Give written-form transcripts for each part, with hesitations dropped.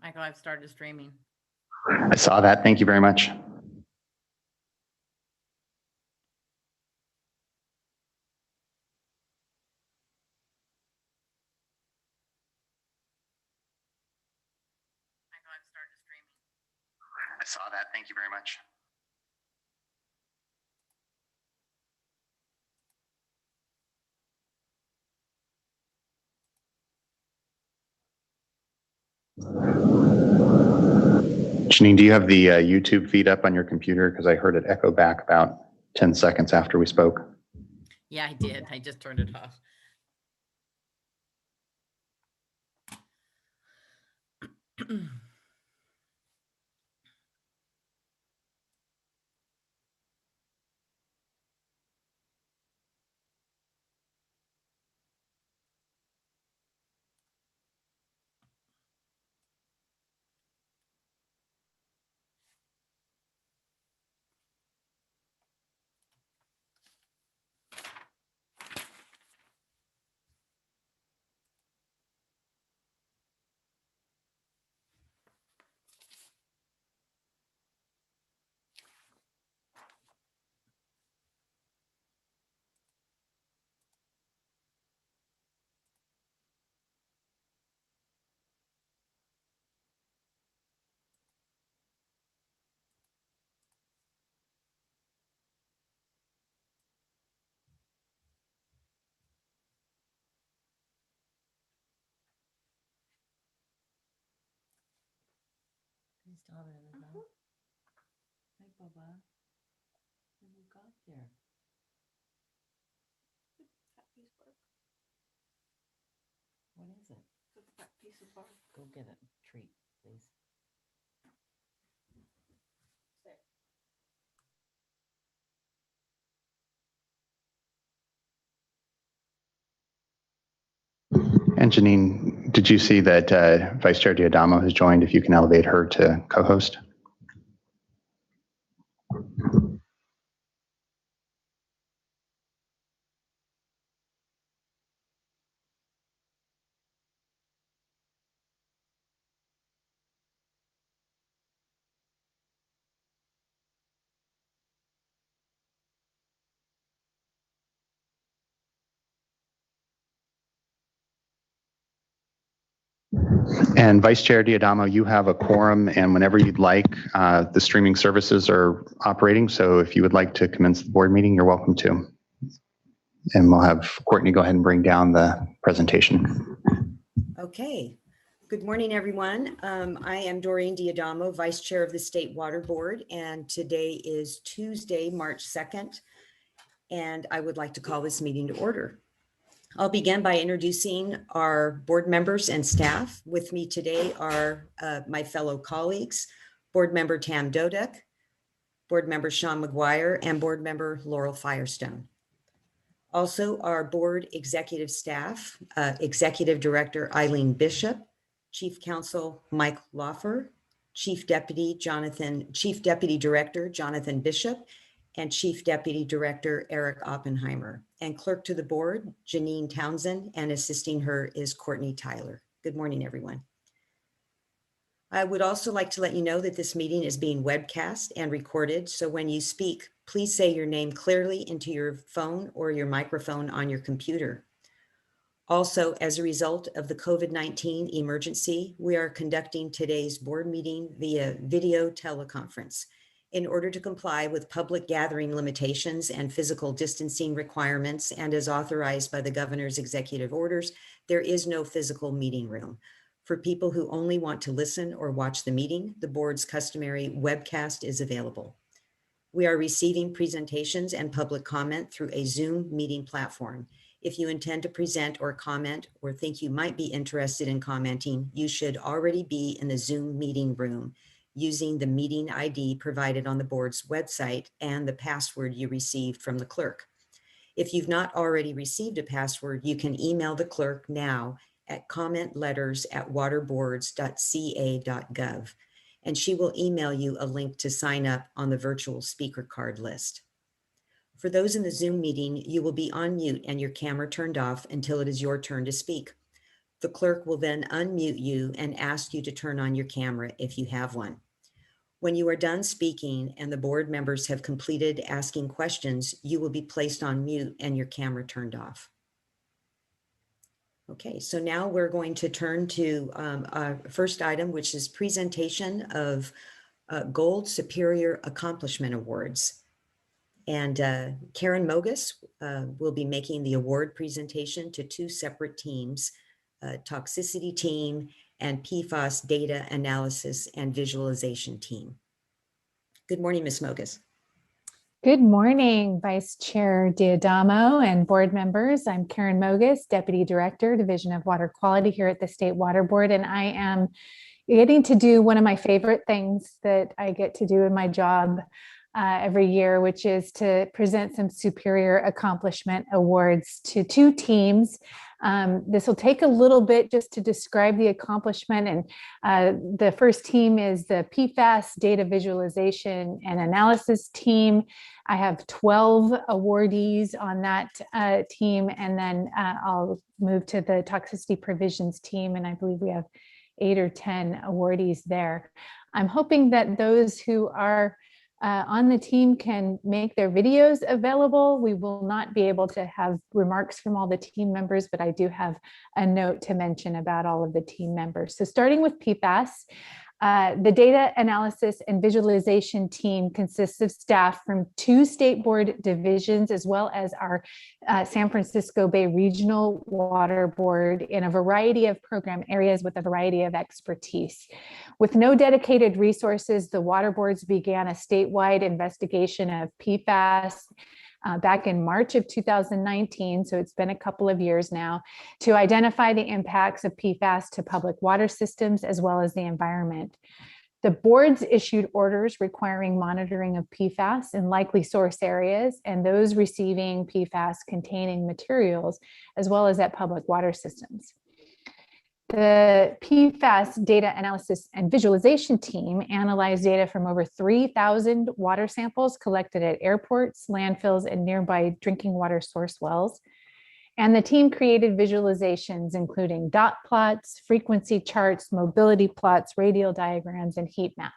Michael, I've started streaming. I saw that. Thank you very much. Michael, I've started streaming. I saw that. Thank you very much. Janine, do you have the YouTube feed up on your computer? Because I heard it echo back about 10 seconds after we spoke. Yeah, I did. I just turned it off. Stop it, Amanda. Hi, Bubba. What have you got there? Fat piece of bark. What is it? It's a fat piece of bark. Go get a treat, please. There. And Janine, did you see that Vice Chair Diadamo has joined? If you can elevate her to co-host. And Vice Chair Diadamo, you have a quorum, and whenever you'd like, the streaming services are operating. So if you would like to commence the board meeting, you're welcome to. And we'll have Courtney go ahead and bring down the presentation. Okay. Good morning, everyone. I am Doreen Diadamo, Vice Chair of the State Water Board, and today is Tuesday, March 2nd, and I would like to call this meeting to order. I'll begin by introducing our board members and staff. With me today are my fellow colleagues, Board Member Tam Dodek, Board Member Sean McGuire, and Board Member Laurel Firestone. Also, our board executive staff, Executive Director Eileen Bishop, Chief Counsel Mike Laffer, Chief Deputy Director Jonathan Bishop, and Chief Deputy Director Eric Oppenheimer, and Clerk to the Board, Janine Townsend, and assisting her is Courtney Tyler. Good morning, everyone. I would also like to let you know that this meeting is being webcast and recorded, so when you speak, please say your name clearly into your phone or your microphone on your computer. Also, as a result of the COVID-19 emergency, we are conducting today's board meeting via video teleconference. In order to comply with public gathering limitations and physical distancing requirements, and as authorized by the governor's executive orders, there is no physical meeting room. For people who only want to listen or watch the meeting, the board's customary webcast is available. We are receiving presentations and public comment through a Zoom meeting platform. If you intend to present or comment or think you might be interested in commenting, you should already be in the Zoom meeting room using the meeting ID provided on the board's website and the password you received from the clerk. If you've not already received a password, you can email the clerk now at commentletters@waterboards.ca.gov, and she will email you a link to sign up on the virtual speaker card list. For those in the Zoom meeting, you will be on mute and your camera turned off until it is your turn to speak. The clerk will then unmute you and ask you to turn on your camera if you have one. When you are done speaking and the board members have completed asking questions, you will be placed on mute and your camera turned off. Okay, so now we're going to turn to our first item, which is presentation of Gold Superior Accomplishment Awards. And Karen Mogus will be making the award presentation to two separate teams, Toxicity Team and PFAS Data Analysis and Visualization Team. Good morning, Ms. Mogus. Good morning, Vice Chair D'Adamo and board members. I'm Karen Mogus, Deputy Director, Division of Water Quality here at the State Water Board, and I am getting to do one of my favorite things that I get to do in my job every year, which is to present some Superior Accomplishment Awards to two teams. This will take a little bit just to describe the accomplishment. And the first team is the PFAS Data Visualization and Analysis team. I have 12 awardees on that team. And then I'll move to the Toxicity Provisions team. And I believe we have 8 or 10 awardees there. I'm hoping that those who are on the team can make their videos available. We will not be able to have remarks from all the team members, but I do have a note to mention about all of the team members. So starting with PFAS, the data analysis and visualization team consists of staff from 2 state board divisions, as well as our San Francisco Bay Regional Water Board in a variety of program areas with a variety of expertise. With no dedicated resources, the water boards began a statewide investigation of PFAS back in March of 2019, so it's been a couple of years now, to identify the impacts of PFAS to public water systems as well as the environment. The boards issued orders requiring monitoring of PFAS in likely source areas and those receiving PFAS containing materials, as well as at public water systems. The PFAS Data Analysis and Visualization team analyzed data from over 3,000 water samples collected at airports, landfills, and nearby drinking water source wells. And the team created visualizations, including dot plots, frequency charts, mobility plots, radial diagrams, and heat maps.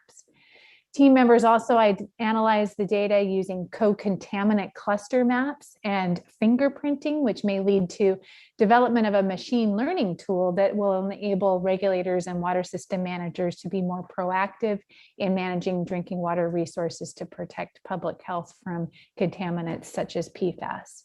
Team members also analyzed the data using co-contaminant cluster maps and fingerprinting, which may lead to development of a machine learning tool that will enable regulators and water system managers to be more proactive in managing drinking water resources to protect public health from contaminants such as PFAS.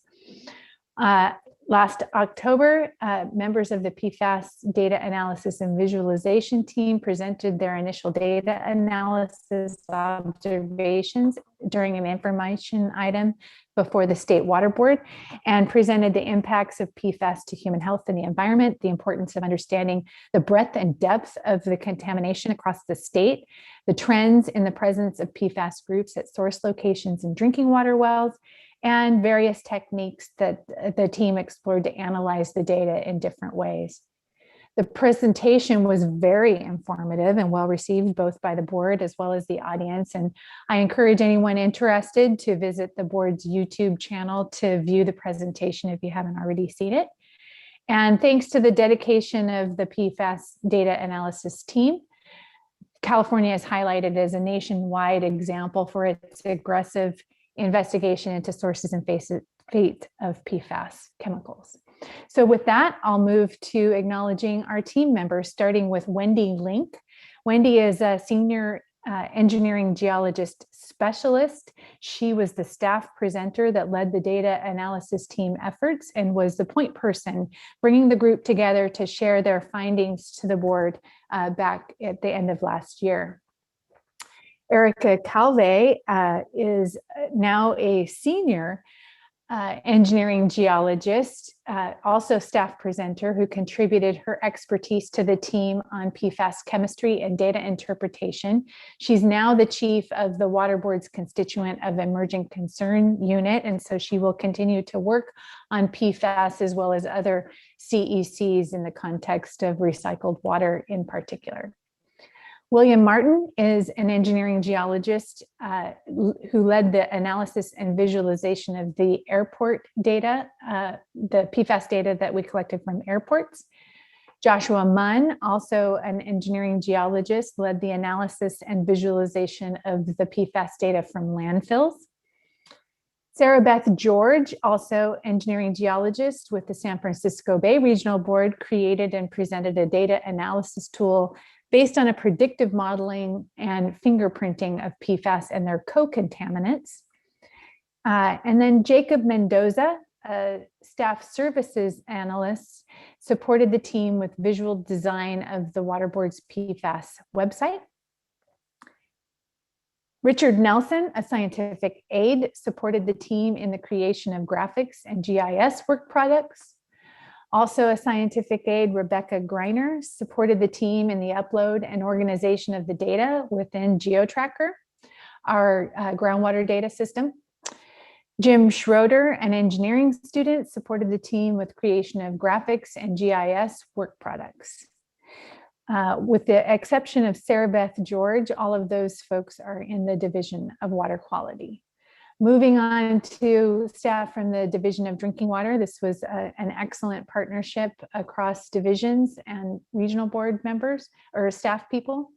Last October, members of the PFAS Data Analysis and Visualization team presented their initial data analysis observations during an information item before the State Water Board and presented the impacts of PFAS to human health and the environment, the importance of understanding the breadth and depth of the contamination across the state, the trends in the presence of PFAS groups at source locations and drinking water wells, and various techniques that the team explored to analyze the data in different ways. The presentation was very informative and well received both by the board as well as the audience. And I encourage anyone interested to visit the board's YouTube channel to view the presentation if you haven't already seen it. And thanks to the dedication of the PFAS data analysis team, California is highlighted as a nationwide example for its aggressive investigation into sources and fate of PFAS chemicals. So with that, I'll move to acknowledging our team members, starting with Wendy Link. Wendy is a senior engineering geologist specialist. She was the staff presenter that led the data analysis team efforts and was the point person bringing the group together to share their findings to the board back at the end of last year. Erica Calve is now a senior engineering geologist, also staff presenter, who contributed her expertise to the team on PFAS chemistry and data interpretation. She's now the chief of the Water Board's Constituent of Emerging Concern Unit, and so she will continue to work on PFAS as well as other CECs in the context of recycled water in particular. William Martin is an engineering geologist who led the analysis and visualization of the airport data, the PFAS data that we collected from airports. Joshua Munn, also an engineering geologist, led the analysis and visualization of the PFAS data from landfills. Sarah Beth George, also engineering geologist with the San Francisco Bay Regional Board, created and presented a data analysis tool based on a predictive modeling and fingerprinting of PFAS and their co-contaminants. And then Jacob Mendoza, a staff services analyst, supported the team with visual design of the Water Board's PFAS website. Richard Nelson, a scientific aide, supported the team in the creation of graphics and GIS work products. Also a scientific aide, Rebecca Greiner, supported the team in the upload and organization of the data within GeoTracker, our groundwater data system. Jim Schroeder, an engineering student, supported the team with creation of graphics and GIS work products. With the exception of Sarah Beth George, all of those folks are in the Division of Water Quality. Moving on to staff from the Division of Drinking Water, this was an excellent partnership across divisions and regional board members or staff people.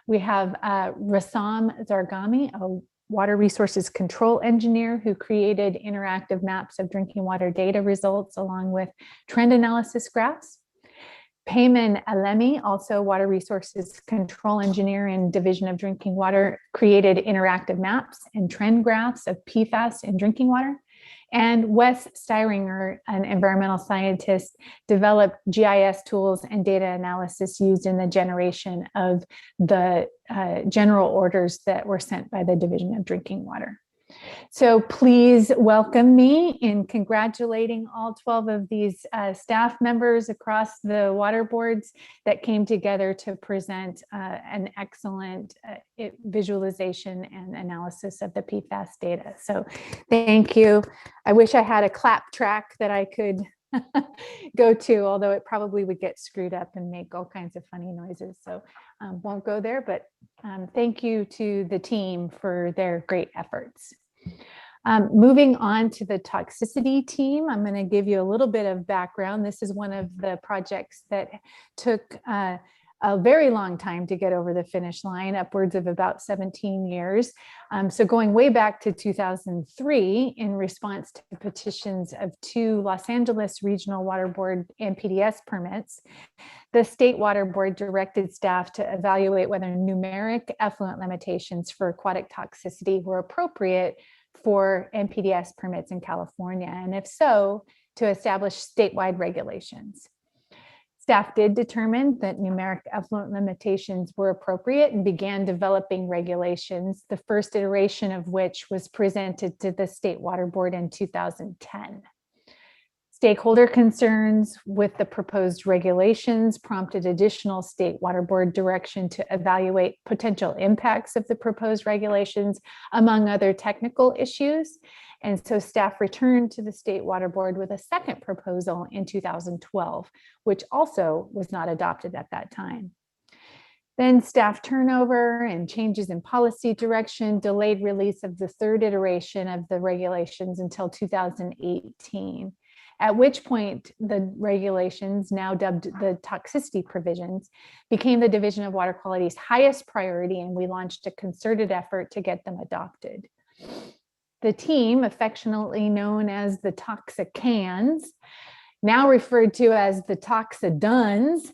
We have Rassam Zargami, a water resources control engineer who created interactive maps of drinking water data results along with trend analysis graphs. Payman Alemi, also water resources control engineer in Division of Drinking Water, created interactive maps and trend graphs of PFAS in drinking water. And Wes Steiringer, an environmental scientist, developed GIS tools and data analysis used in the generation of the general orders that were sent by the Division of Drinking Water. So please welcome me in congratulating all 12 of these staff members across the water boards that came together to present an excellent visualization and analysis of the PFAS data. So thank you. I wish I had a clap track that I could go to, although it probably would get screwed up and make all kinds of funny noises. So won't go there, but thank you to the team for their great efforts. Moving on to the toxicity team, I'm going to give you a little bit of background. This is one of the projects that took a very long time to get over the finish line, upwards of about 17 years. So going way back to 2003, in response to petitions of 2 Los Angeles Regional Water Board NPDES permits, the State Water Board directed staff to evaluate whether numeric effluent limitations for aquatic toxicity were appropriate for NPDES permits in California, and if so, to establish statewide regulations. Staff did determine that numeric effluent limitations were appropriate and began developing regulations, the first iteration of which was presented to the State Water Board in 2010. Stakeholder concerns with the proposed regulations prompted additional State Water Board direction to evaluate potential impacts of the proposed regulations, among other technical issues. And so staff returned to the State Water Board with a second proposal in 2012, which also was not adopted at that time. Then staff turnover and changes in policy direction delayed release of the third iteration of the regulations until 2018. At which point the regulations, now dubbed the Toxicity Provisions, became the Division of Water Quality's highest priority, and we launched a concerted effort to get them adopted. The team, affectionately known as the Toxicans, now referred to as the Toxiduns,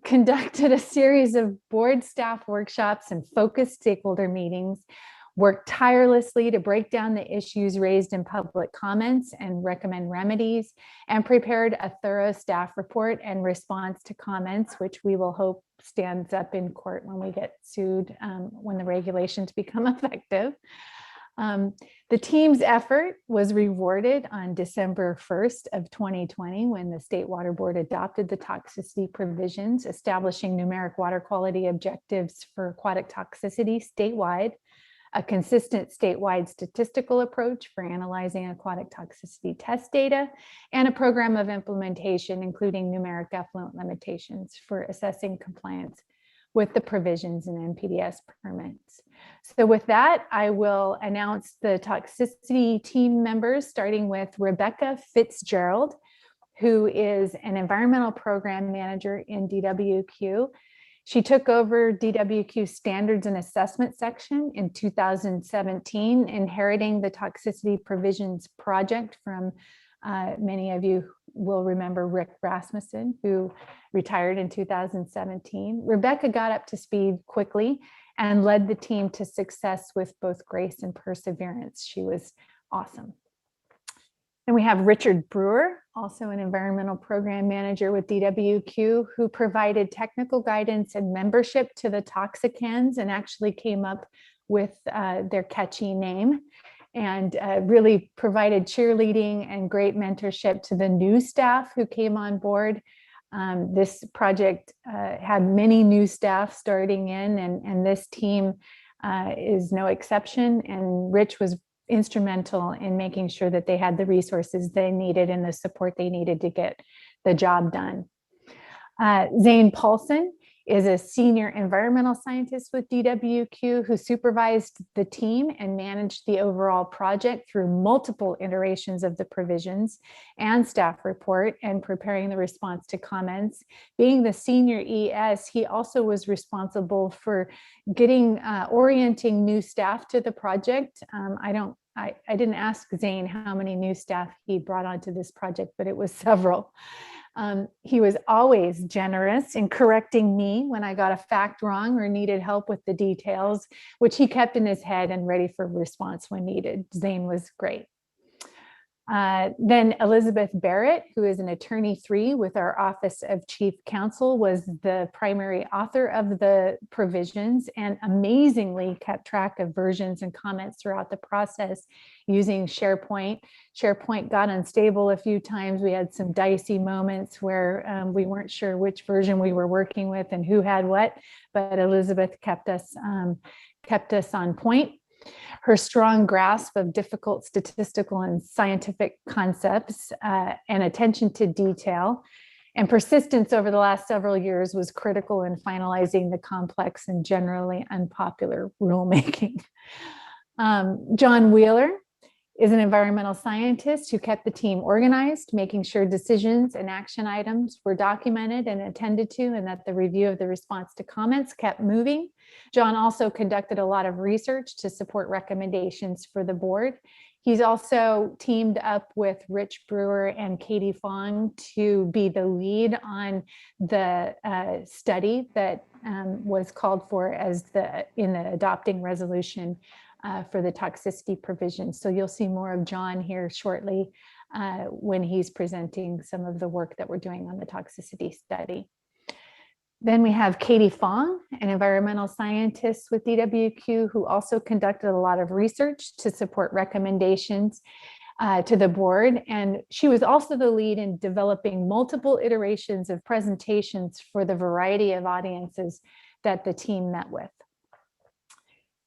conducted a series of board staff workshops and focused stakeholder meetings, worked tirelessly to break down the issues raised in public comments and recommend remedies, and prepared a thorough staff report and response to comments, which we will hope stands up in court when we get sued, when the regulations become effective. The team's effort was rewarded on December 1st of 2020 when the State Water Board adopted the Toxicity Provisions, establishing numeric water quality objectives for aquatic toxicity statewide, a consistent statewide statistical approach for analyzing aquatic toxicity test data, and a program of implementation, including numeric effluent limitations for assessing compliance with the provisions in NPDES permits. So with that, I will announce the toxicity team members, starting with Rebecca Fitzgerald, who is an environmental program manager in DWQ. She took over DWQ standards and assessment section in 2017, inheriting the Toxicity Provisions project from many of you will remember Rick Rasmussen, who retired in 2017. Rebecca got up to speed quickly and led the team to success with both grace and perseverance. She was awesome. And we have Richard Brewer, also an environmental program manager with DWQ, who provided technical guidance and membership to the Toxicans and actually came up with their catchy name, and really provided cheerleading and great mentorship to the new staff who came on board. This project had many new staff starting in, and this team is no exception. And Rich was instrumental in making sure that they had the resources they needed and the support they needed to get the job done. Zane Paulson is a senior environmental scientist with DWQ who supervised the team and managed the overall project through multiple iterations of the provisions and staff report and preparing the response to comments. Being the senior ES, he also was responsible for getting orienting new staff to the project. I didn't ask Zane how many new staff he brought onto this project, but it was several. He was always generous in correcting me when I got a fact wrong or needed help with the details, which he kept in his head and ready for response when needed. Zane was great. Then Elizabeth Barrett, who is an attorney 3 with our Office of Chief Counsel, was the primary author of the provisions and amazingly kept track of versions and comments throughout the process using SharePoint. SharePoint got unstable a few times. We had some dicey moments where we weren't sure which version we were working with and who had what, but Elizabeth kept us on point. Her strong grasp of difficult statistical and scientific concepts and attention to detail and persistence over the last several years was critical in finalizing the complex and generally unpopular rulemaking. John Wheeler is an environmental scientist who kept the team organized, making sure decisions and action items were documented and attended to, and that the review of the response to comments kept moving. John also conducted a lot of research to support recommendations for the board. He's also teamed up with Rich Brewer and Katie Fong to be the lead on the study that was called for as in the adopting resolution for the toxicity provisions. So you'll see more of John here shortly when he's presenting some of the work that we're doing on the toxicity study. Then we have Katie Fong, an environmental scientist with DWQ, who also conducted a lot of research to support recommendations to the board. And she was also the lead in developing multiple iterations of presentations for the variety of audiences that the team met with.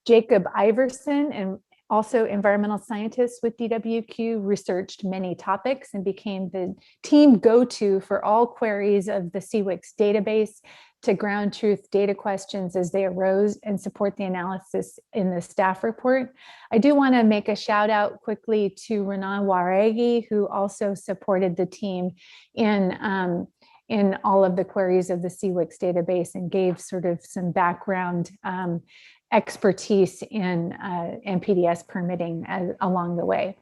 Jacob Iverson, and also environmental scientist with DWQ, researched many topics and became the team go-to for all queries of the SWRCB database to ground truth data questions as they arose and support the analysis in the staff report. I do want to make a shout out quickly to Renan Waregi, who also supported the team in all of the queries of the SWRCB database and gave sort of some background expertise in NPDES permitting along the way.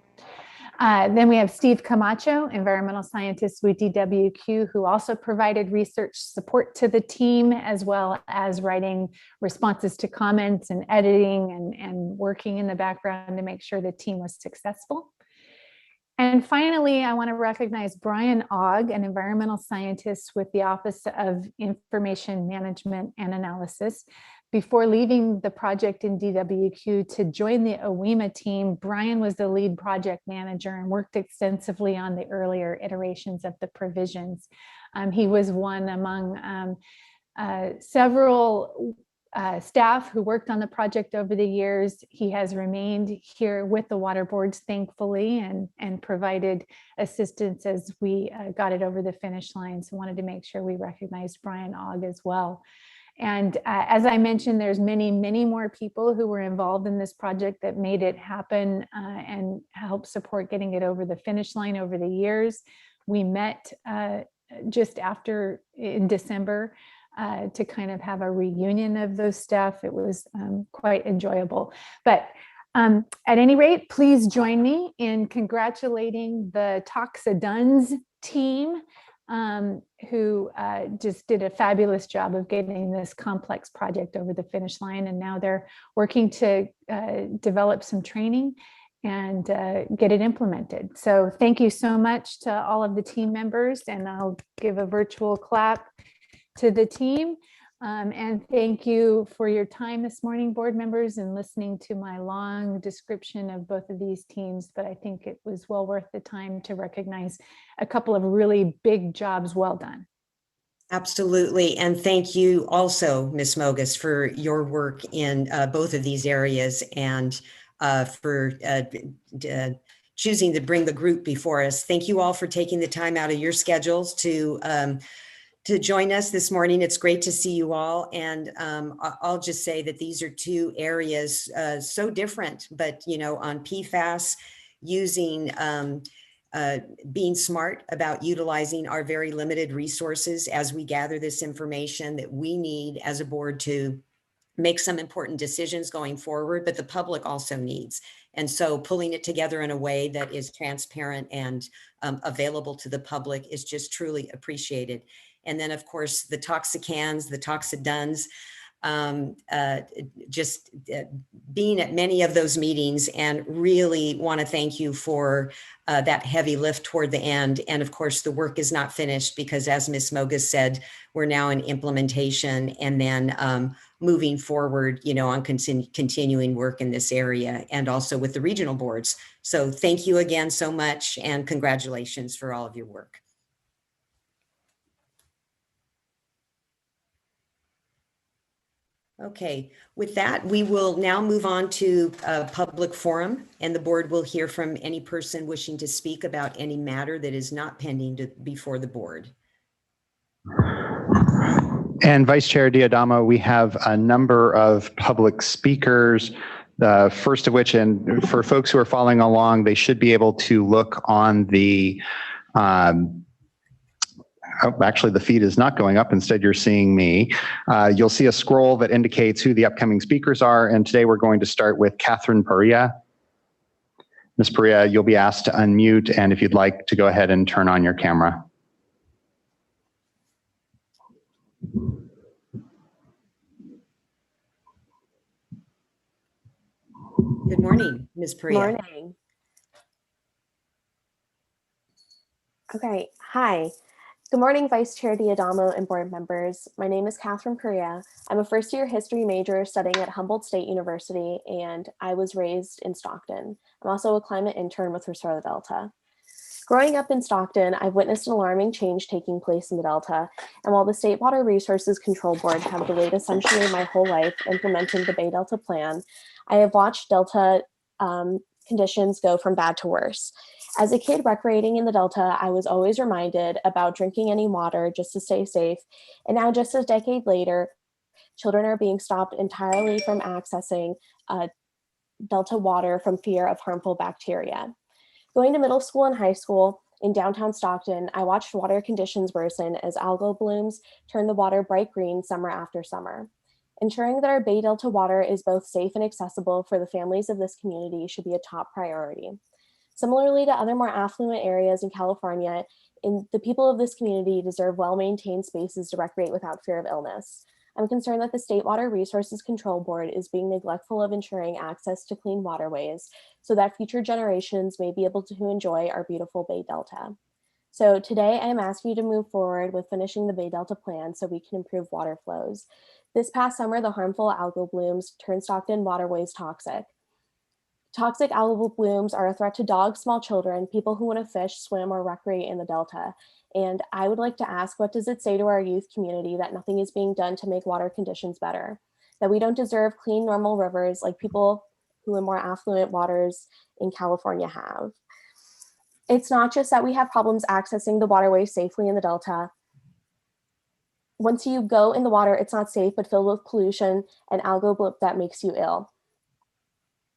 Then we have Steve Camacho, environmental scientist with DWQ, who also provided research support to the team, as well as writing responses to comments and editing and working in the background to make sure the team was successful. And finally, I want to recognize Brian Ogg, an environmental scientist with the Office of Information Management and Analysis. Before leaving the project in DWQ to join the OWIMA team, Brian was the lead project manager and worked extensively on the earlier iterations of the provisions. He was one among several staff who worked on the project over the years. He has remained here with the water boards, thankfully, and provided assistance as we got it over the finish line. So wanted to make sure we recognized Brian Ogg as well. And as I mentioned, there's many, many more people who were involved in this project that made it happen and helped support getting it over the finish line over the years. We met just after in December to kind of have a reunion of those staff. It was quite enjoyable. But at any rate, please join me in congratulating the Toxidons team, who just did a fabulous job of getting this complex project over the finish line. And now they're working to develop some training and get it implemented. So thank you so much to all of the team members, and I'll give a virtual clap to the team. And thank you for your time this morning, board members, and listening to my long description of both of these teams. But I think it was well worth the time to recognize a couple of really big jobs well done. Absolutely. And thank you also, Ms. Mogus, for your work in both of these areas, and for choosing to bring the group before us. Thank you all for taking the time out of your schedules to join us this morning. It's great to see you all. And I'll just say that these are two areas so different, but, you know, on PFAS, using being smart about utilizing our very limited resources as we gather this information that we need as a board to make some important decisions going forward, but the public also needs. And so pulling it together in a way that is transparent and available to the public is just truly appreciated. And then, of course, the Toxicans, the Toxidons, just being at many of those meetings, and really want to thank you for that heavy lift toward the end. And of course, the work is not finished, because as Ms. Mogus said, we're now in implementation, and then moving forward, you know, on continuing work in this area, and also with the regional boards. So thank you again so much, and congratulations for all of your work. Okay, with that, we will now move on to a public forum, and the board will hear from any person wishing to speak about any matter that is not pending before the board. And Vice Chair Diadamo, we have a number of public speakers, the first of which, and for folks who are following along, they should be able to look on the actually, the feed is not going up. Instead, you're seeing me. You'll see a scroll that indicates who the upcoming speakers are. And today we're going to start with Katherine Perea. Ms. Perea, you'll be asked to unmute, and if you'd like to go ahead and turn on your camera. Good morning, Ms. Perea. Morning. Okay, hi. Good morning, Vice Chair Diadamo and board members. My name is Katherine Perea. I'm a first-year history major studying at Humboldt State University, and I was raised in Stockton. I'm also a climate intern with Restore the Delta. Growing up in Stockton, I've witnessed an alarming change taking place in the Delta, and while the State Water Resources Control Board have delayed essentially my whole life implementing the Bay Delta Plan, I have watched Delta conditions go from bad to worse. As a kid recreating in the Delta, I was always reminded about drinking any water just to stay safe. And now, just a decade later, children are being stopped entirely from accessing Delta water from fear of harmful bacteria. Going to middle school and high school in downtown Stockton, I watched water conditions worsen as algal blooms turned the water bright green summer after summer. Ensuring that our Bay Delta water is both safe and accessible for the families of this community should be a top priority. Similarly to other more affluent areas in California, the people of this community deserve well-maintained spaces to recreate without fear of illness. I'm concerned that the State Water Resources Control Board is being neglectful of ensuring access to clean waterways so that future generations may be able to enjoy our beautiful Bay Delta. So today I am asking you to move forward with finishing the Bay Delta plan so we can improve water flows. This past summer, the harmful algal blooms turned Stockton waterways toxic. Toxic algal blooms are a threat to dogs, small children, people who want to fish, swim, or recreate in the Delta. And I would like to ask, what does it say to our youth community that nothing is being done to make water conditions better? That we don't deserve clean, normal rivers like people who in more affluent waters in California have. It's not just that we have problems accessing the waterways safely in the Delta. Once you go in the water, it's not safe, but filled with pollution and algal bloop that makes you ill.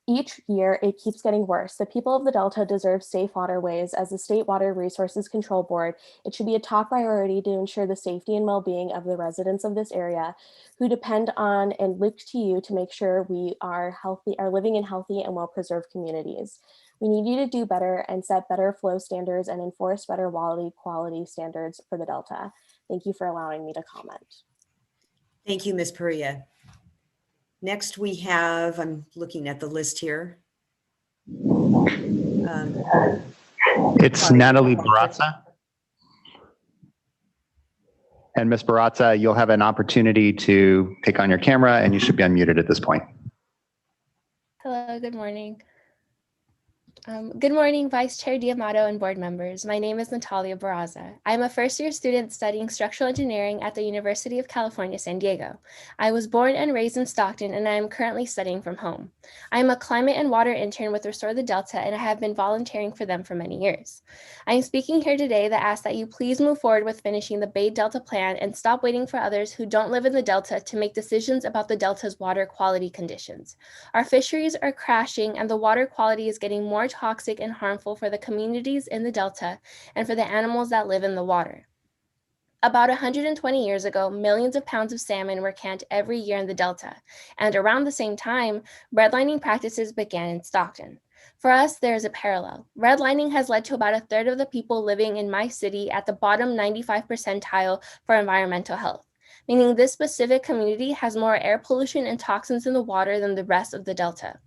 Each year, it keeps getting worse. The people of the Delta deserve safe waterways. As the State Water Resources Control Board, it should be a top priority to ensure the safety and well-being of the residents of this area who depend on and look to you to make sure we are living in healthy and well-preserved communities. We need you to do better and set better flow standards and enforce better quality standards for the Delta. Thank you for allowing me to comment. Thank you, Ms. Perea. Next, we have, I'm looking at the list here. It's Natalie Barraza. And Ms. Barraza, you'll have an opportunity to pick on your camera and you should be unmuted at this point. Hello, good morning. Good morning, Vice Chair D'Amato and board members. My name is Natalie Barraza. I'm a first-year student studying structural engineering at the University of California, San Diego. I was born and raised in Stockton, and I am currently studying from home. I am a climate and water intern with Restore the Delta, and I have been volunteering for them for many years. I am speaking here today to ask that you please move forward with finishing the Bay Delta plan and stop waiting for others who don't live in the Delta to make decisions about the Delta's water quality conditions. Our fisheries are crashing, and the water quality is getting more toxic and harmful for the communities in the Delta and for the animals that live in the water. About 120 years ago, millions of pounds of salmon were canned every year in the Delta, and around the same time, redlining practices began in Stockton. For us, there is a parallel. Redlining has led to about a third of the people living in my city at the bottom 95 percentile for environmental health, meaning this specific community has more air pollution and toxins in the water than the rest of the Delta.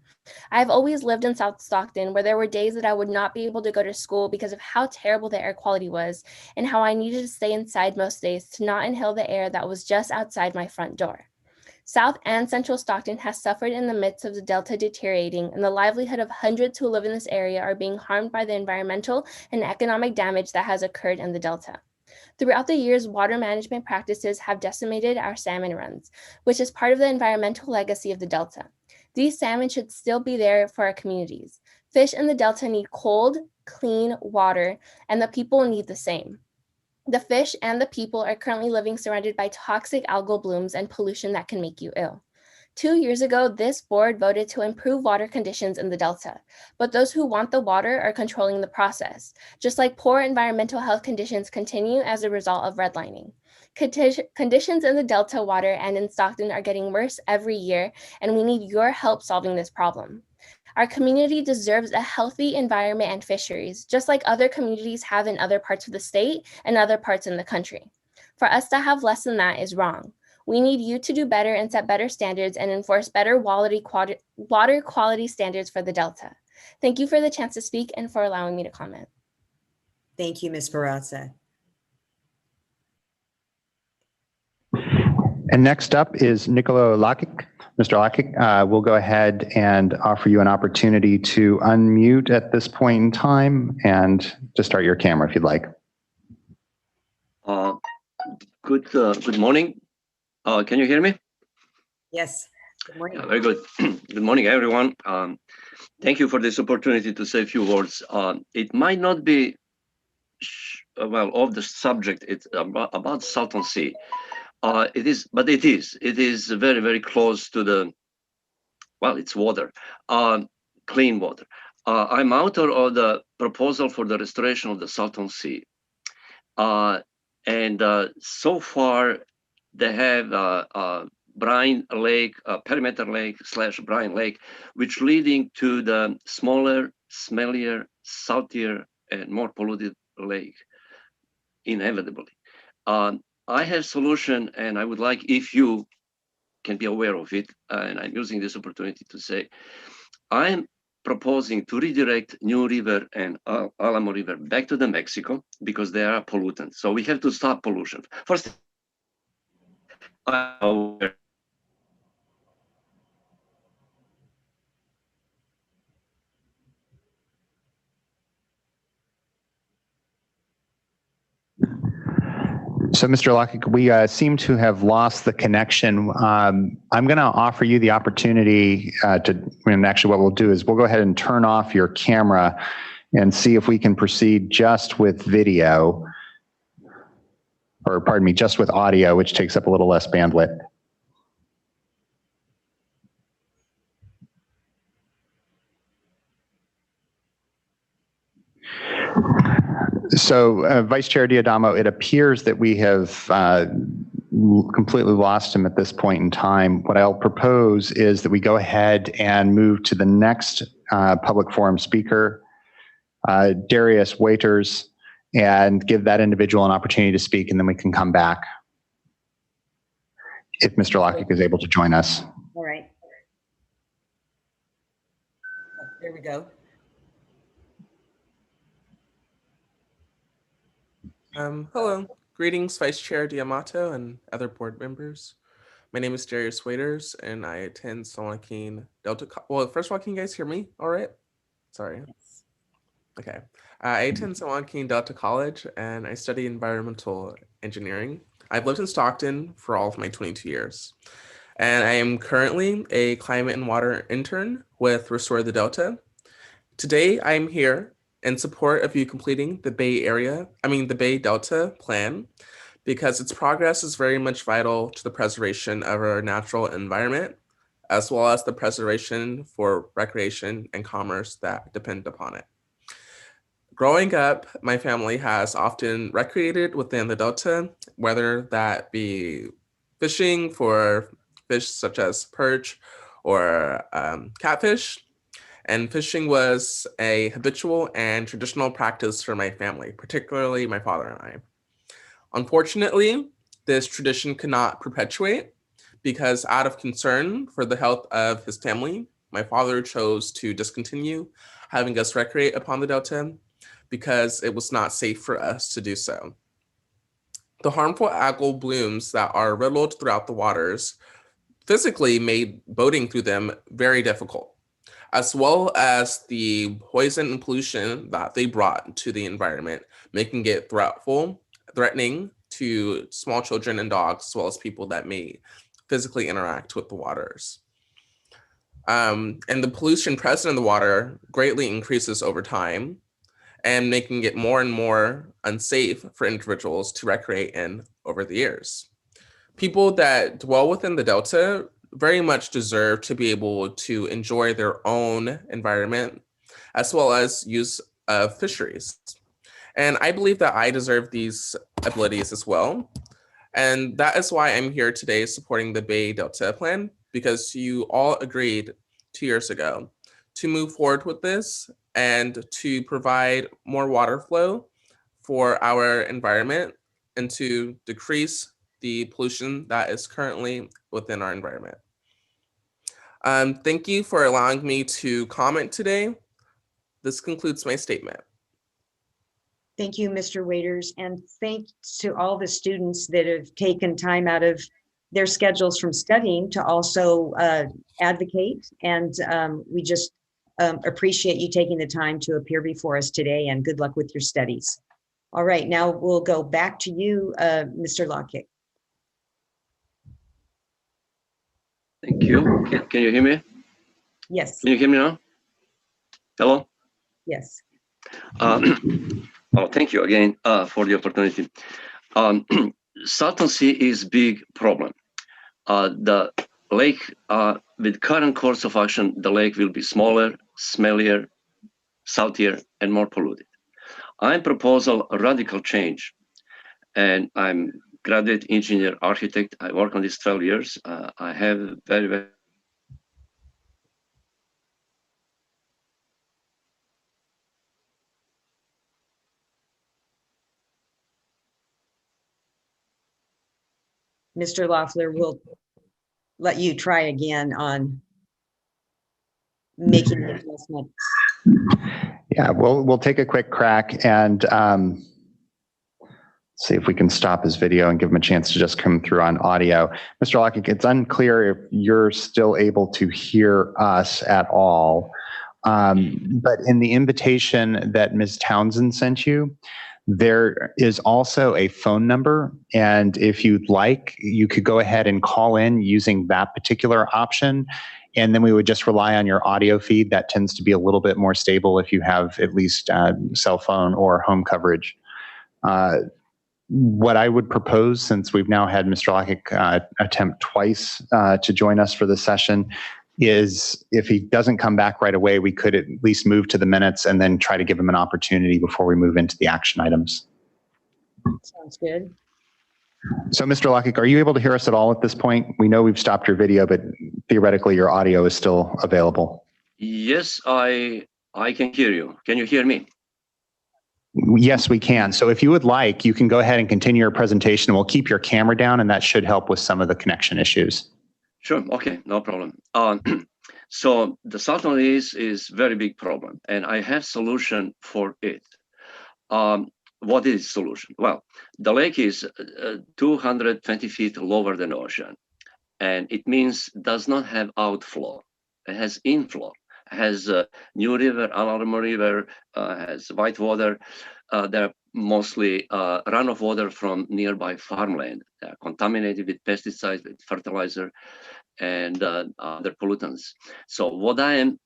I've always lived in South Stockton, where there were days that I would not be able to go to school because of how terrible the air quality was and how I needed to stay inside most days to not inhale the air that was just outside my front door. South and Central Stockton has suffered in the midst of the Delta deteriorating, and the livelihood of hundreds who live in this area are being harmed by the environmental and economic damage that has occurred in the Delta. Throughout the years, water management practices have decimated our salmon runs, which is part of the environmental legacy of the Delta. These salmon should still be there for our communities. Fish in the Delta need cold, clean water, and the people need the same. The fish and the people are currently living surrounded by toxic algal blooms and pollution that can make you ill. 2 years ago, this board voted to improve water conditions in the Delta, but those who want the water are controlling the process, just like poor environmental health conditions continue as a result of redlining. Conditions in the Delta water and in Stockton are getting worse every year, and we need your help solving this problem. Our community deserves a healthy environment and fisheries, just like other communities have in other parts of the state and other parts in the country. For us to have less than that is wrong. We need you to do better and set better standards and enforce better water quality standards for the Delta. Thank you for the chance to speak and for allowing me to comment. Thank you, Ms. Barraza. And next up is Nicolo Lakic. Mr. Lakic, we'll go ahead and offer you an opportunity to unmute at this point in time and to start your camera if you'd like. Good morning. Can you hear me? Yes. Good morning. Yeah, very good. Good morning, everyone. Thank you for this opportunity to say a few words. It might not be, well, of the subject. It's about Salton Sea. It is, but it is very, very close to the, well, it's water, clean water. I'm author of the proposal for the restoration of the Salton Sea. And so far, they have Brine Lake, Perimeter Lake / Brine Lake, which leading to the smaller, smellier, saltier, and more polluted lake, inevitably. I have solution, and I would like if you can be aware of it, and I'm using this opportunity to say, I am proposing to redirect New River and Alamo River back to the Mexico because they are pollutants. So we have to stop pollution. First, So, Mr. Lakic, we seem to have lost the connection. I'm going to offer you the opportunity and actually what we'll do is we'll go ahead and turn off your camera and see if we can proceed just with video, or pardon me, just with audio, which takes up a little less bandwidth. So Vice Chair Diadamo, it appears that we have completely lost him at this point in time. What I'll propose is that we go ahead and move to the next public forum speaker, Darius Waiters, and give that individual an opportunity to speak, and then we can come back if Mr. Lockett is able to join us. All right. There we go. Hello, greetings Vice Chair Diamato and other board members. My name is Darius Waiters and I attend San Joaquin Delta. Well, first of all, can you guys hear me all right? Sorry. Yes. Okay. I attend San Joaquin Delta College and I study environmental engineering. I've lived in Stockton for all of my 22 years. And I am currently a climate and water intern with Restore the Delta. Today, I am here in support of you completing the Bay Delta plan, because its progress is very much vital to the preservation of our natural environment, as well as the preservation for recreation and commerce that depend upon it. Growing up, my family has often recreated within the Delta, whether that be fishing for fish such as perch or catfish. And fishing was a habitual and traditional practice for my family, particularly my father and I. Unfortunately, this tradition could not perpetuate because out of concern for the health of his family, my father chose to discontinue having us recreate upon the Delta because it was not safe for us to do so. The harmful algal blooms that are riddled throughout the waters physically made boating through them very difficult, as well as the poison and pollution that they brought to the environment, making it threatening to small children and dogs, as well as people that may physically interact with the waters. And the pollution present in the water greatly increases over time, and making it more and more unsafe for individuals to recreate in over the years. People that dwell within the Delta very much deserve to be able to enjoy their own environment, as well as use of fisheries. And I believe that I deserve these abilities as well. And that is why I'm here today supporting the Bay Delta plan, because you all agreed 2 years ago to move forward with this and to provide more water flow for our environment and to decrease the pollution that is currently within our environment. Thank you for allowing me to comment today. This concludes my statement. Thank you, Mr. Waiters, and thanks to all the students that have taken time out of their schedules from studying to also advocate. And we just appreciate you taking the time to appear before us today, and good luck with your studies. All right, now we'll go back to you, Mr. Lockett. Thank you. Can you hear me? Yes. Can you hear me now? Hello? Yes. Oh, thank you again for the opportunity. Salton Sea is big problem. The lake, with current course of action, the lake will be smaller, smellier, saltier, and more polluted. I proposal a radical change, and I'm graduate engineer architect. I work on this 12 years. I have very Mr. Loffler, we'll let you try again on making the adjustment. Yeah, we'll take a quick crack and see if we can stop his video and give him a chance to just come through on audio. Mr. Lockett, it's unclear if you're still able to hear us at all. But in the invitation that Ms. Townsend sent you, there is also a phone number. And if you'd like, you could go ahead and call in using that particular option. And then we would just rely on your audio feed. That tends to be a little bit more stable if you have at least cell phone or home coverage. What I would propose, since we've now had Mr. Lockett attempt twice to join us for this session, is if he doesn't come back right away, we could at least move to the minutes and then try to give him an opportunity before we move into the action items. Sounds good. So, Mr. Lockett, are you able to hear us at all at this point? We know we've stopped your video, but theoretically your audio is still available. Yes, I can hear you. Can you hear me? Yes, we can. So if you would like, you can go ahead and continue your presentation. We'll keep your camera down, and that should help with some of the connection issues. Sure. Okay, no problem. So the salton is very big problem, and I have solution for it. What is solution? Well, the lake is 220 feet lower than ocean, and it means does not have outflow. It has inflow. It has New River, Alamo River, has white water. They're mostly runoff water from nearby farmland. They're contaminated with pesticides, with fertilizer, and other pollutants. So what I am,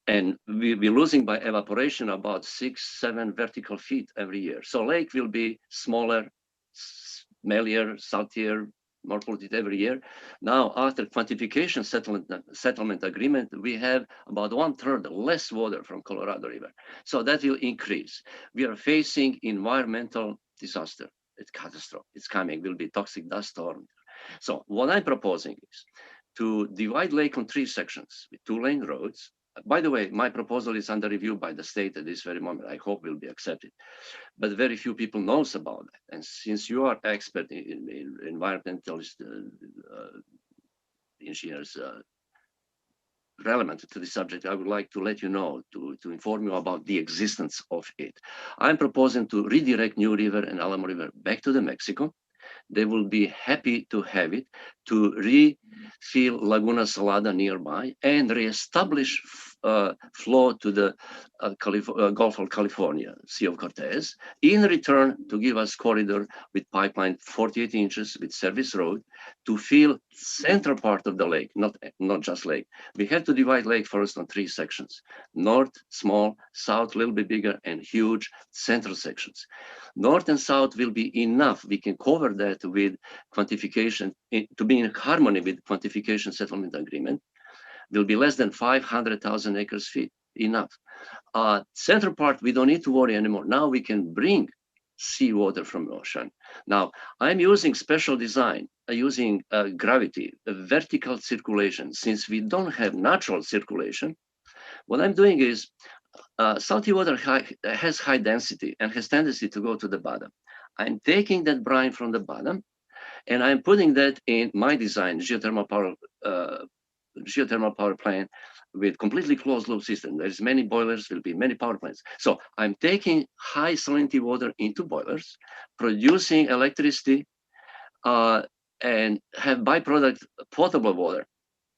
and we're losing by evaporation about 6-7 vertical feet every year. So lake will be smaller, smellier, saltier, more polluted every year. Now, after quantification settlement agreement, we have about 1/3 less water from Colorado River. So that will increase. We are facing environmental disaster. It's catastrophe. It's coming. Will be toxic dust storm. So what I'm proposing is to divide lake on 3 sections with 2-lane roads. By the way, my proposal is under review by the state at this very moment. I hope will be accepted, but very few people knows about that. And since you are expert in environmentalist engineers relevant to the subject, I would like to let you know, to inform you about the existence of it. I'm proposing to redirect New River and Alamo River back to the Mexico. They will be happy to have it, to refill Laguna Salada nearby and reestablish flow to the Gulf of California, Sea of Cortez, in return to give us corridor with pipeline 48 inches with service road to fill central part of the lake, not just lake. We have to divide lake first on 3 sections: north, small; south, a little bit bigger; and huge central sections. North and south will be enough. We can cover that with quantification to be in harmony with quantification settlement agreement. Will be less than 500,000 acres feet, enough. Central part, we don't need to worry anymore. Now we can bring seawater from the ocean. Now I'm using special design, using gravity, vertical circulation. Since we don't have natural circulation, what I'm doing is salty water has high density and has tendency to go to the bottom. I'm taking that brine from the bottom and I'm putting that in my design, geothermal power plant with completely closed loop system. There's many boilers, will be many power plants. So I'm taking high salinity water into boilers, producing electricity, and have byproduct potable water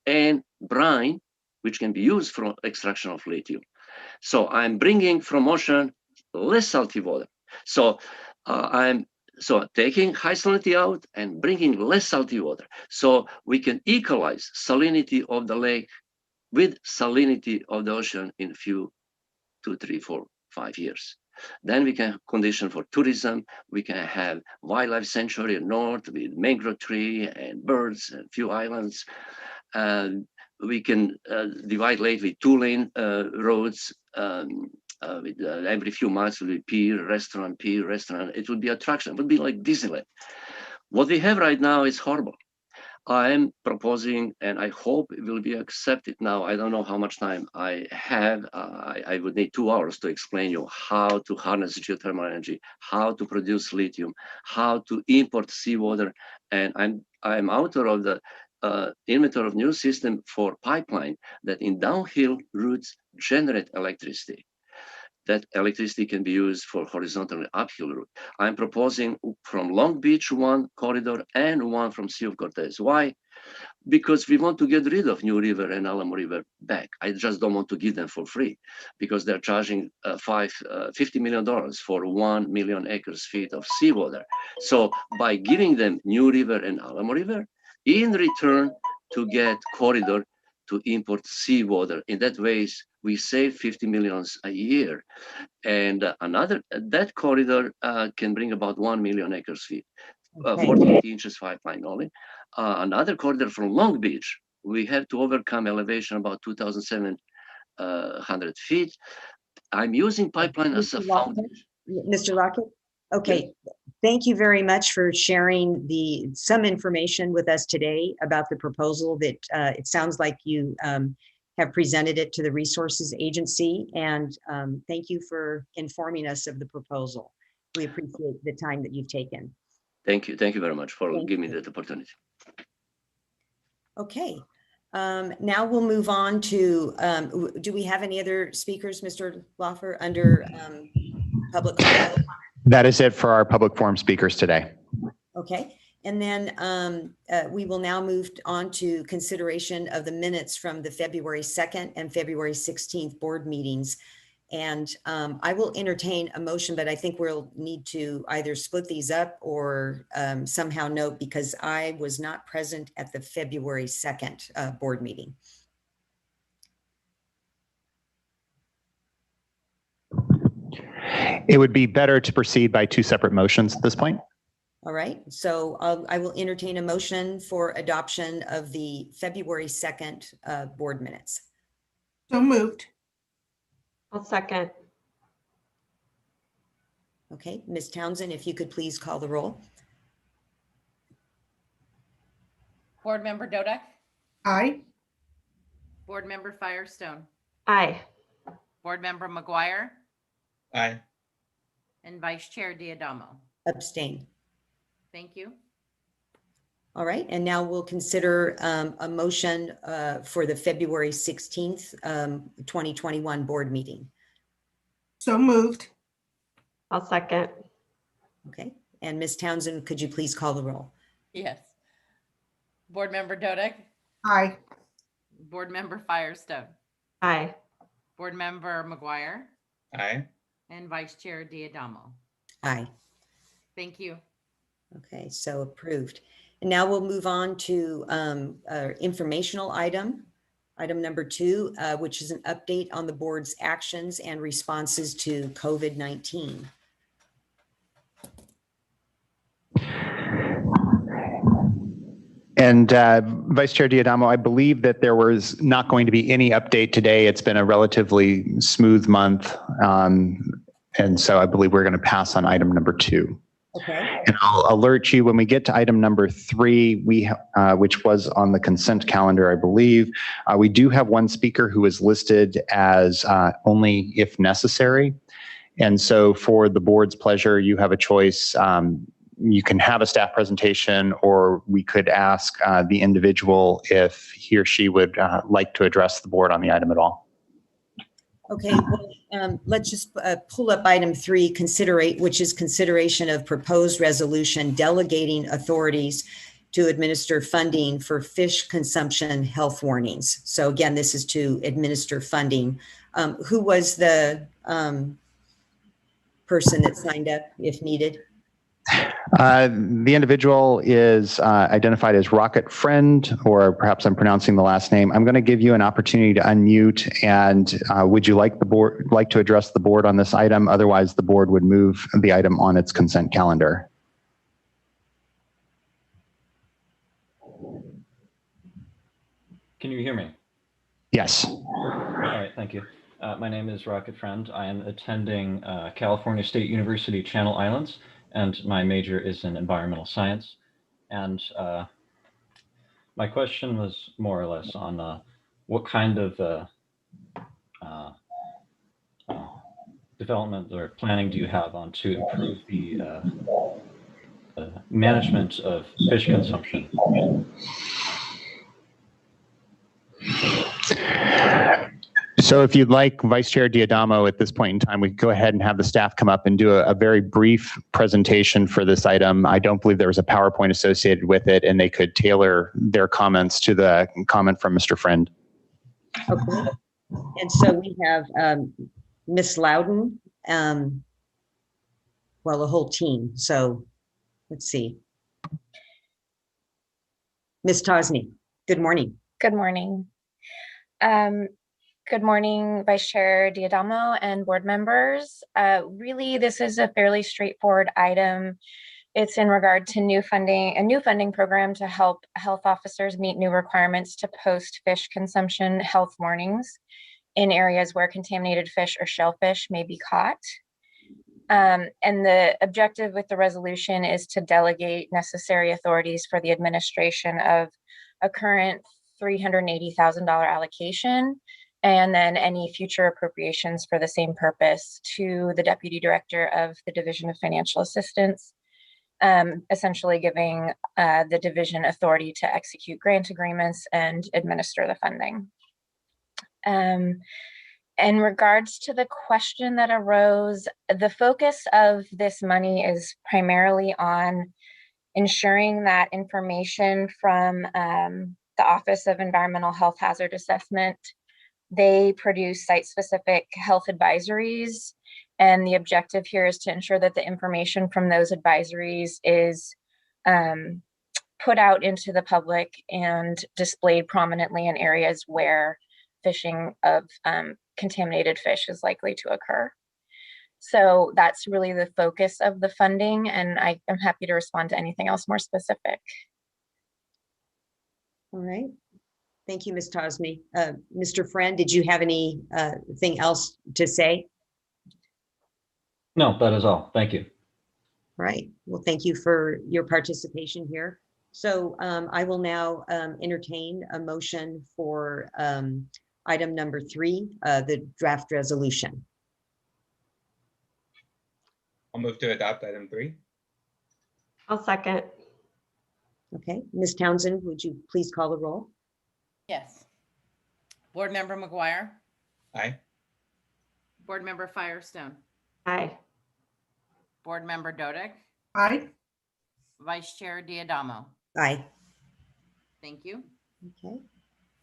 and brine, which can be used for extraction of lithium. So I'm bringing from ocean less salty water. So I'm taking high salinity out and bringing less salty water. So we can equalize salinity of the lake with salinity of the ocean in a few, 2, 3, 4, 5 years. Then we can condition for tourism. We can have wildlife sanctuary north with mangrove tree and birds and few islands. We can divide lake with 2-lane roads. With every few miles will be pier, restaurant. It will be attraction. It would be like Disneyland. What we have right now is horrible. I am proposing, and I hope it will be accepted now. I don't know how much time I have. I would need 2 hours to explain you how to harness geothermal energy, how to produce lithium, how to import seawater. And I'm author of the inventor of new system for pipeline that in downhill routes generate electricity. That electricity can be used for horizontal and uphill route. I'm proposing from Long Beach 1 corridor and 1 from Sea of Cortez. Why? Because we want to get rid of New River and Alamo River back. I just don't want to give them for free because they're charging $50 million for 1 million acres feet of seawater. So by giving them New River and Alamo River, in return to get corridor to import seawater. In that ways, we save 50 millions a year. And that corridor can bring about 1 million acres feet, 48 inches pipeline only. Another corridor from Long Beach We had to overcome elevation about 2,700 feet. I'm using pipeline as a Mr. Loffler? foundation. Mr. Lockett? Okay, thank you very much for sharing some information with us today about the proposal that it sounds like you have presented it to the Resources Agency, and thank you for informing us of the proposal. We appreciate the time that you've taken. Thank you very much for Thank giving me you. that opportunity. Okay, now we'll move on to, do we have any other speakers, Mr. Laffer, under public comment? That is it for our public forum speakers today. Okay, and then we will now move on to consideration of the minutes from the February 2nd and February 16th board meetings. And I will entertain a motion, but I think we'll need to either split these up or somehow note, because I was not present at the February 2nd board meeting. It would be better to proceed by two separate motions at this point. All right, so I will entertain a motion for adoption of the February 2nd board minutes. So moved. I'll second. Okay, Ms. Townsend, if you could please call the roll. Board Member Dodek, Aye. Board Member Firestone, Aye. Board Member McGuire, Aye. and Vice Chair Diadamo. Abstain. Thank you. All right, and now we'll consider a motion for the February 16th, 2021 board meeting. So moved. I'll second. Okay, and Ms. Townsend, could you please call the roll? Yes. Board Member Dodek, Aye. Board Member Firestone, Aye. Board Member McGuire, Aye. and Vice Chair Diadamo. Aye. Thank you. Okay, so approved. And now we'll move on to our informational item number 2, which is an update on the board's actions and responses to COVID-19. And Vice Chair Diadamo, I believe that there was not going to be any update today. It's been a relatively smooth month. And so I believe we're going to pass on item number 2. Okay. And I'll alert you when we get to item number 3, which was on the consent calendar, I believe. We do have one speaker who is listed as only if necessary. And so for the board's pleasure, you have a choice. You can have a staff presentation, or we could ask the individual if he or she would like to address the board on the item at all. Okay, well, let's just pull up item 3, which is consideration of proposed resolution delegating authorities to administer funding for fish consumption health warnings. So again, this is to administer funding. Who was the person that signed up if needed? The individual is identified as Rocket Friend, or perhaps I'm pronouncing the last name. I'm going to give you an opportunity to unmute, and would you like to address the board on this item? Otherwise, the board would move the item on its consent calendar. Can you hear me? Yes. All right, thank you. My name is Rocket Friend. I am attending California State University Channel Islands, and my major is in environmental science. And my question was more or less on what kind of development or planning do you have on to improve the management of fish consumption? So if you'd like, Vice Chair Diadamo, at this point in time, we could go ahead and have the staff come up and do a very brief presentation for this item. I don't believe there was a PowerPoint associated with it, and they could tailor their comments to the comment from Mr. Friend. Okay. And so we have Ms. Loudon, well, the whole team. So let's see. Ms. Tosny, good morning. Good morning. Good morning, Vice Chair Diadamo and board members. Really, this is a fairly straightforward item It's in regard to a new funding program to help health officers meet new requirements to post fish consumption health warnings in areas where contaminated fish or shellfish may be caught. And the objective with the resolution is to delegate necessary authorities for the administration of a current $380,000 allocation, and then any future appropriations for the same purpose to the Deputy Director of the Division of Financial Assistance, essentially giving the division authority to execute grant agreements and administer the funding. In regards to the question that arose, the focus of this money is primarily on ensuring that information from the Office of Environmental Health Hazard Assessment, they produce site-specific health advisories. And the objective here is to ensure that the information from those advisories is put out into the public and displayed prominently in areas where fishing of contaminated fish is likely to occur. So that's really the focus of the funding, and I am happy to respond to anything else more specific. All right. Thank you, Ms. Tosme. Mr. Friend, did you have anything else to say? No, that is all. Thank you. Right. Well, thank you for your participation here. So I will now entertain a motion for item number 3, the draft resolution. I'll move to adopt item 3. I'll second. Okay, Ms. Townsend, would you please call the roll? Yes. Board Member McGuire. Aye. Board Member Firestone. Aye. Board Member Dodick. Aye. Vice Chair Diadamo. Aye. Thank you. Okay.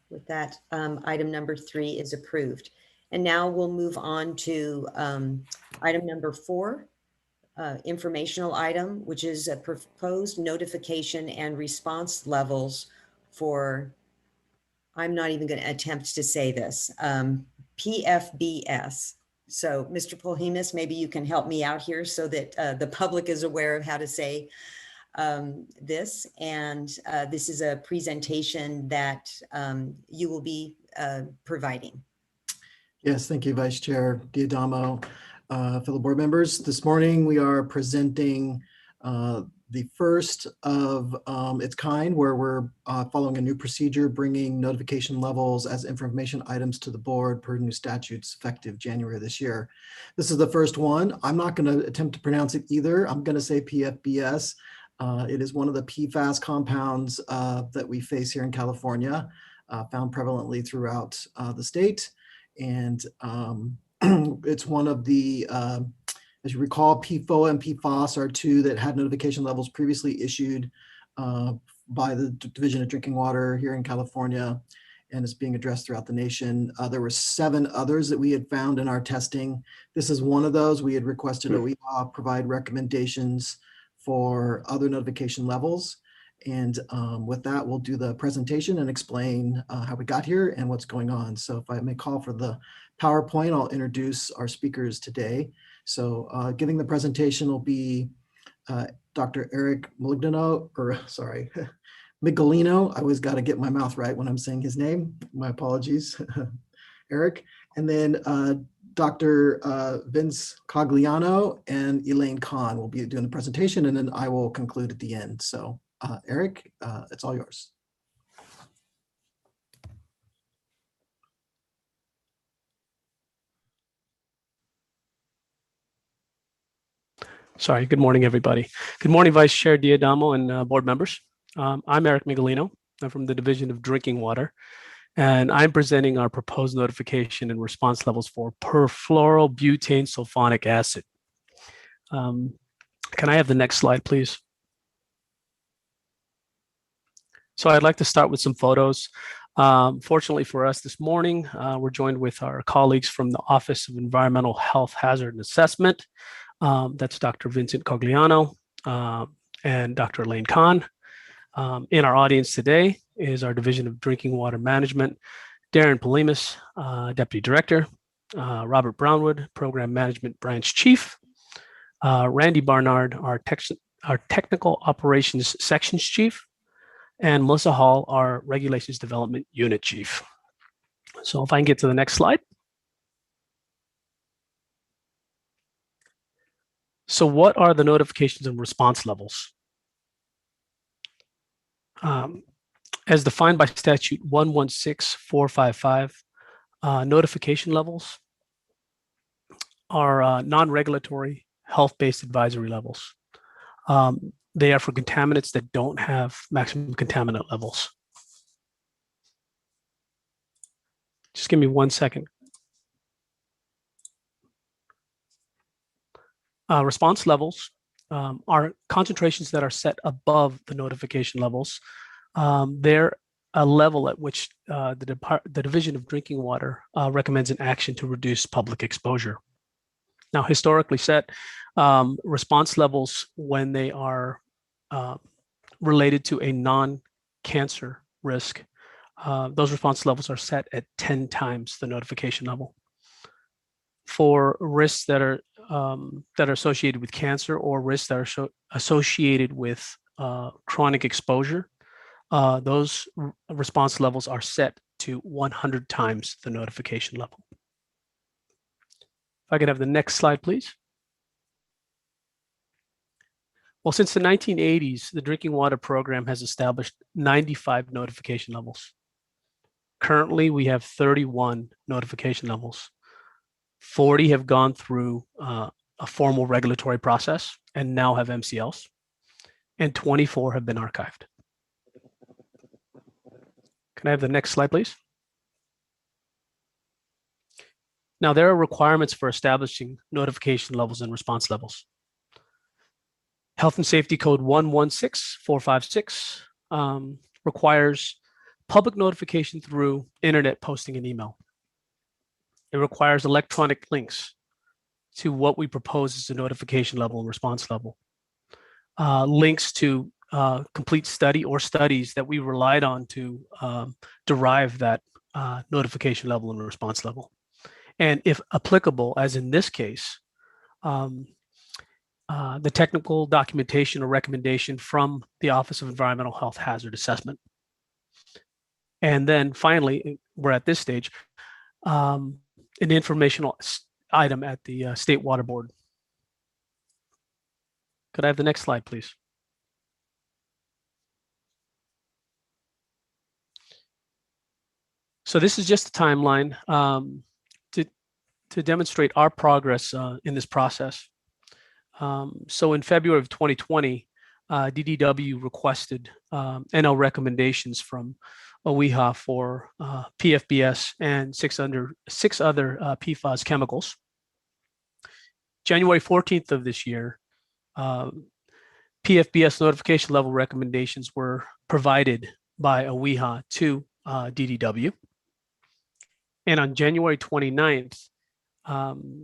With that, item number 3 is approved. And now we'll move on to item number 4, informational item, which is a proposed notification and response levels for, I'm not even going to attempt to say this, PFBS. So Mr. Polhemus, maybe you can help me out here so that the public is aware of how to say this. And this is a presentation that you will be providing. Yes, thank you, Vice Chair Diadamo. Fellow board members, this morning we are presenting the first of its kind, where we're following a new procedure, bringing notification levels as information items to the board per new statutes effective January this year. This is the first one. I'm not going to attempt to pronounce it either. I'm going to say PFBS. It is one of the PFAS compounds that we face here in California, found prevalently throughout the state. And it's one of the, as you recall, PFOA and PFOS are 2 that had notification levels previously issued by the Division of Drinking Water here in California, and it's being addressed throughout the nation. There were 7 others that we had found in our testing. This is one of those. We had requested OEA provide recommendations for other notification levels. And with that, we'll do the presentation and explain how we got here and what's going on. So if I may call for the PowerPoint, I'll introduce our speakers today. So giving the presentation will be Dr. Eric Migolino. I always got to get my mouth right when I'm saying his name. My apologies, Eric. And then Dr. Vince Cogliano and Elaine Kahn will be doing the presentation, and then I will conclude at the end. So Eric, it's all yours. Sorry, good morning, everybody. Good morning, Vice Chair Diadamo and board members. I'm Eric Migolino. I'm from the Division of Drinking Water, and I'm presenting our proposed notification and response levels for perfluorobutane sulfonic acid. Can I have the next slide, please? So I'd like to start with some photos. Fortunately for us this morning, we're joined with our colleagues from the Office of Environmental Health Hazard and Assessment. That's Dr. Vincent Cogliano and Dr. Elaine Kahn. In our audience today is our Division of Drinking Water Management, Darren Polhemus, Deputy Director, Robert Brownwood, Program Management Branch Chief, Randy Barnard, our our Technical Operations Sections Chief, and Melissa Hall, our Regulations Development Unit Chief. So if I can get to the next slide. So what are the notifications and response levels? As defined by statute 116455, notification levels are non-regulatory health-based advisory levels. They are for contaminants that don't have maximum contaminant levels. Just give me 1 second. Response levels are concentrations that are set above the notification levels. They're a level at which the Division of Drinking Water recommends an action to reduce public exposure. Now, historically set, response levels when they are related to a non-cancer risk, those response levels are set at 10 times the notification level. For risks that are associated with cancer or risks that are associated with chronic exposure, those response levels are set to 100 times the notification level. If I could have the next slide, please. Well, since the 1980s, the Drinking Water Program has established 95 notification levels. Currently, we have 31 notification levels. 40 have gone through a formal regulatory process and now have MCLs, and 24 have been archived. Can I have the next slide, please? Now, there are requirements for establishing notification levels and response levels. Health and Safety Code 116456 requires public notification through internet posting and email. It requires electronic links to what we propose as a notification level and response level. Links to complete study or studies that we relied on to derive that notification level and response level. And if applicable, as in this case, the technical documentation or recommendation from the Office of Environmental Health Hazard Assessment. And then finally, we're at this stage, an informational item at the State Water Board. Could I have the next slide, please? So this is just a timeline to demonstrate our progress in this process. So in February of 2020, DDW requested NL recommendations from OEHA for PFBS and six other PFAS chemicals. January 14th of this year, PFBS notification level recommendations were provided by OEHA to DDW. And on January 29th,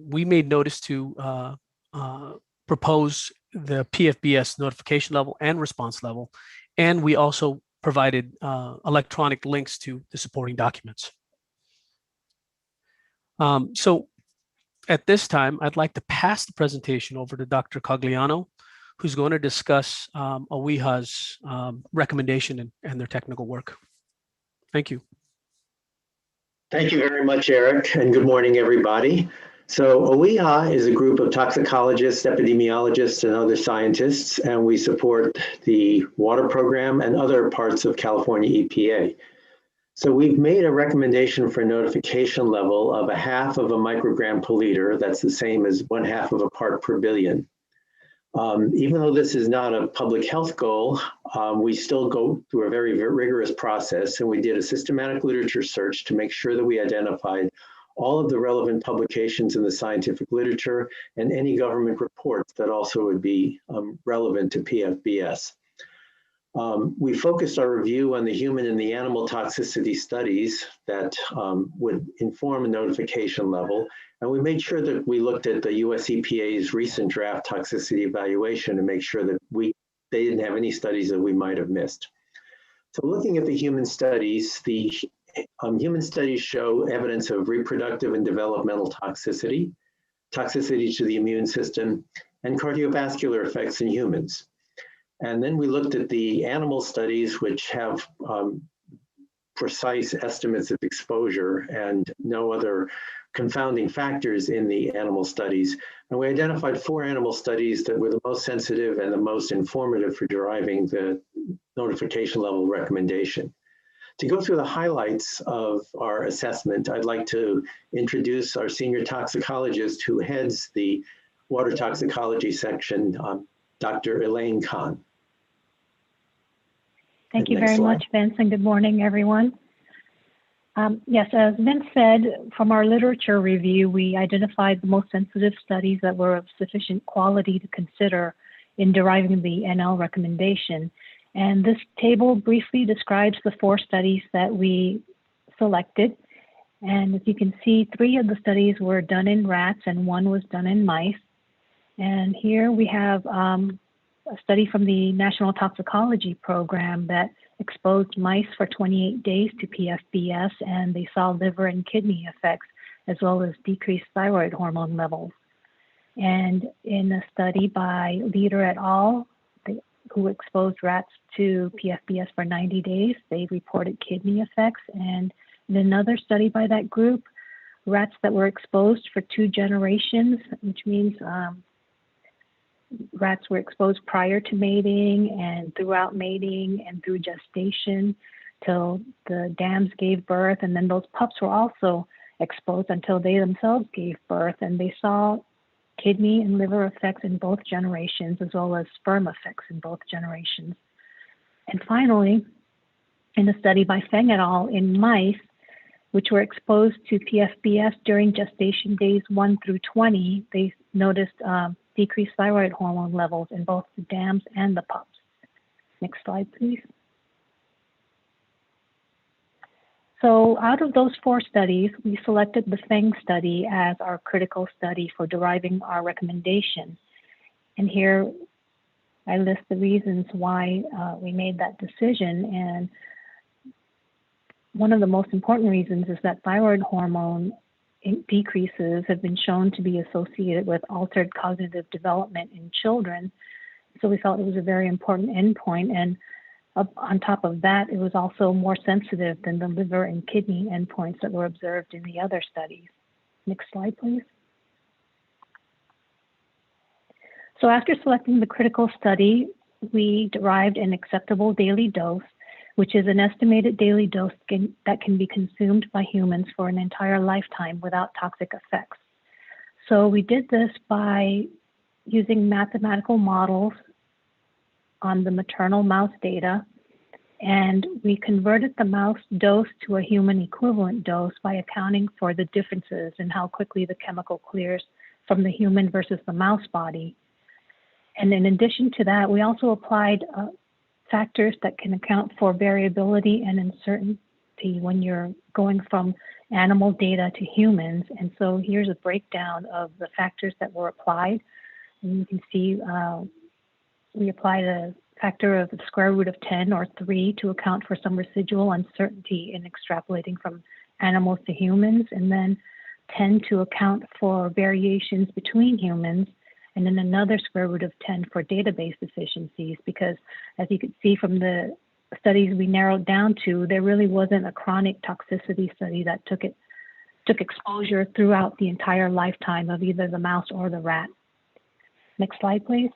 we made notice to propose the PFBS notification level and response level, and we also provided electronic links to the supporting documents. So at this time, I'd like to pass the presentation over to Dr. Cogliano, who's going to discuss OEHA's recommendation and their technical work. Thank you. Thank you very much, Eric, and good morning, everybody. So OEHA is a group of toxicologists, epidemiologists, and other scientists, and we support the water program and other parts of California EPA. So we've made a recommendation for a notification level of 1/2 of a microgram per liter. That's the same as 1/2 of a part per billion. Even though this is not a public health goal, we still go through a very rigorous process, and we did a systematic literature search to make sure that we identified all of the relevant publications in the scientific literature and any government reports that also would be relevant to PFBS. We focused our review on the human and the animal toxicity studies that would inform a notification level. And we made sure that we looked at the US EPA's recent draft toxicity evaluation to make sure that they didn't have any studies that we might have missed. So looking at the human studies, the human studies show evidence of reproductive and developmental toxicity, toxicity to the immune system, and cardiovascular effects in humans. And then we looked at the animal studies, which have precise estimates of exposure and no other confounding factors in the animal studies. And we identified 4 animal studies that were the most sensitive and the most informative for deriving the notification level recommendation. To go through the highlights of our assessment, I'd like to introduce our senior toxicologist who heads the water toxicology section, Dr. Elaine Kahn. Thank you very much, Vince, and good morning, everyone. Yes, as Vince said, from our literature review, we identified the most sensitive studies that were of sufficient quality to consider in deriving the NL recommendation. And this table briefly describes the 4 studies that we selected. And as you can see, 3 of the studies were done in rats and 1 was done in mice. And here we have a study from the National Toxicology Program that exposed mice for 28 days to PFBS, and they saw liver and kidney effects, as well as decreased thyroid hormone levels. And in a study by Leader et al., who exposed rats to PFBS for 90 days, they reported kidney effects. And in another study by that group, rats that were exposed for 2 generations, which means rats were exposed prior to mating and throughout mating and through gestation till the dams gave birth. And then those pups were also exposed until they themselves gave birth. And they saw kidney and liver effects in both generations, as well as sperm effects in both generations. And finally, in a study by Feng et al. In mice, which were exposed to PFBS during gestation days 1 through 20, they noticed decreased thyroid hormone levels in both the dams and the pups. Next slide, please. So out of those 4 studies, we selected the Feng study as our critical study for deriving our recommendation. And here I list the reasons why we made that decision. And one of the most important reasons is that thyroid hormone decreases have been shown to be associated with altered cognitive development in children. So we felt it was a very important endpoint. And on top of that, it was also more sensitive than the liver and kidney endpoints that were observed in the other studies. Next slide, please. So after selecting the critical study, we derived an acceptable daily dose, which is an estimated daily dose that can be consumed by humans for an entire lifetime without toxic effects. So we did this by using mathematical models on the maternal mouse data, and we converted the mouse dose to a human equivalent dose by accounting for the differences in how quickly the chemical clears from the human versus the mouse body. And in addition to that, we also applied factors that can account for variability and uncertainty when you're going from animal data to humans. And so here's a breakdown of the factors that were applied. And you can see we applied a factor of the square root of 10 or 3 to account for some residual uncertainty in extrapolating from animals to humans, and then 10 to account for variations between humans, and then another square root of 10 for database deficiencies, because as you could see from the studies we narrowed down to, there really wasn't a chronic toxicity study that took exposure throughout the entire lifetime of either the mouse or the rat. Next slide, please.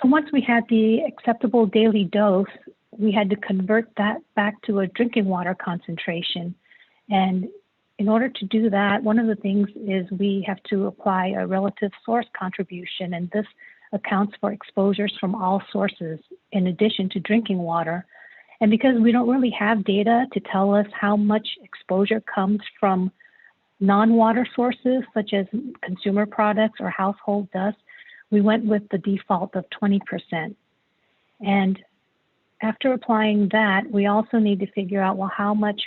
So once we had the acceptable daily dose, we had to convert that back to a drinking water concentration. And in order to do that, one of the things is we have to apply a relative source contribution, and this accounts for exposures from all sources in addition to drinking water. And because we don't really have data to tell us how much exposure comes from non-water sources, such as consumer products or household dust, we went with the default of 20%. And after applying that, we also need to figure out, well, how much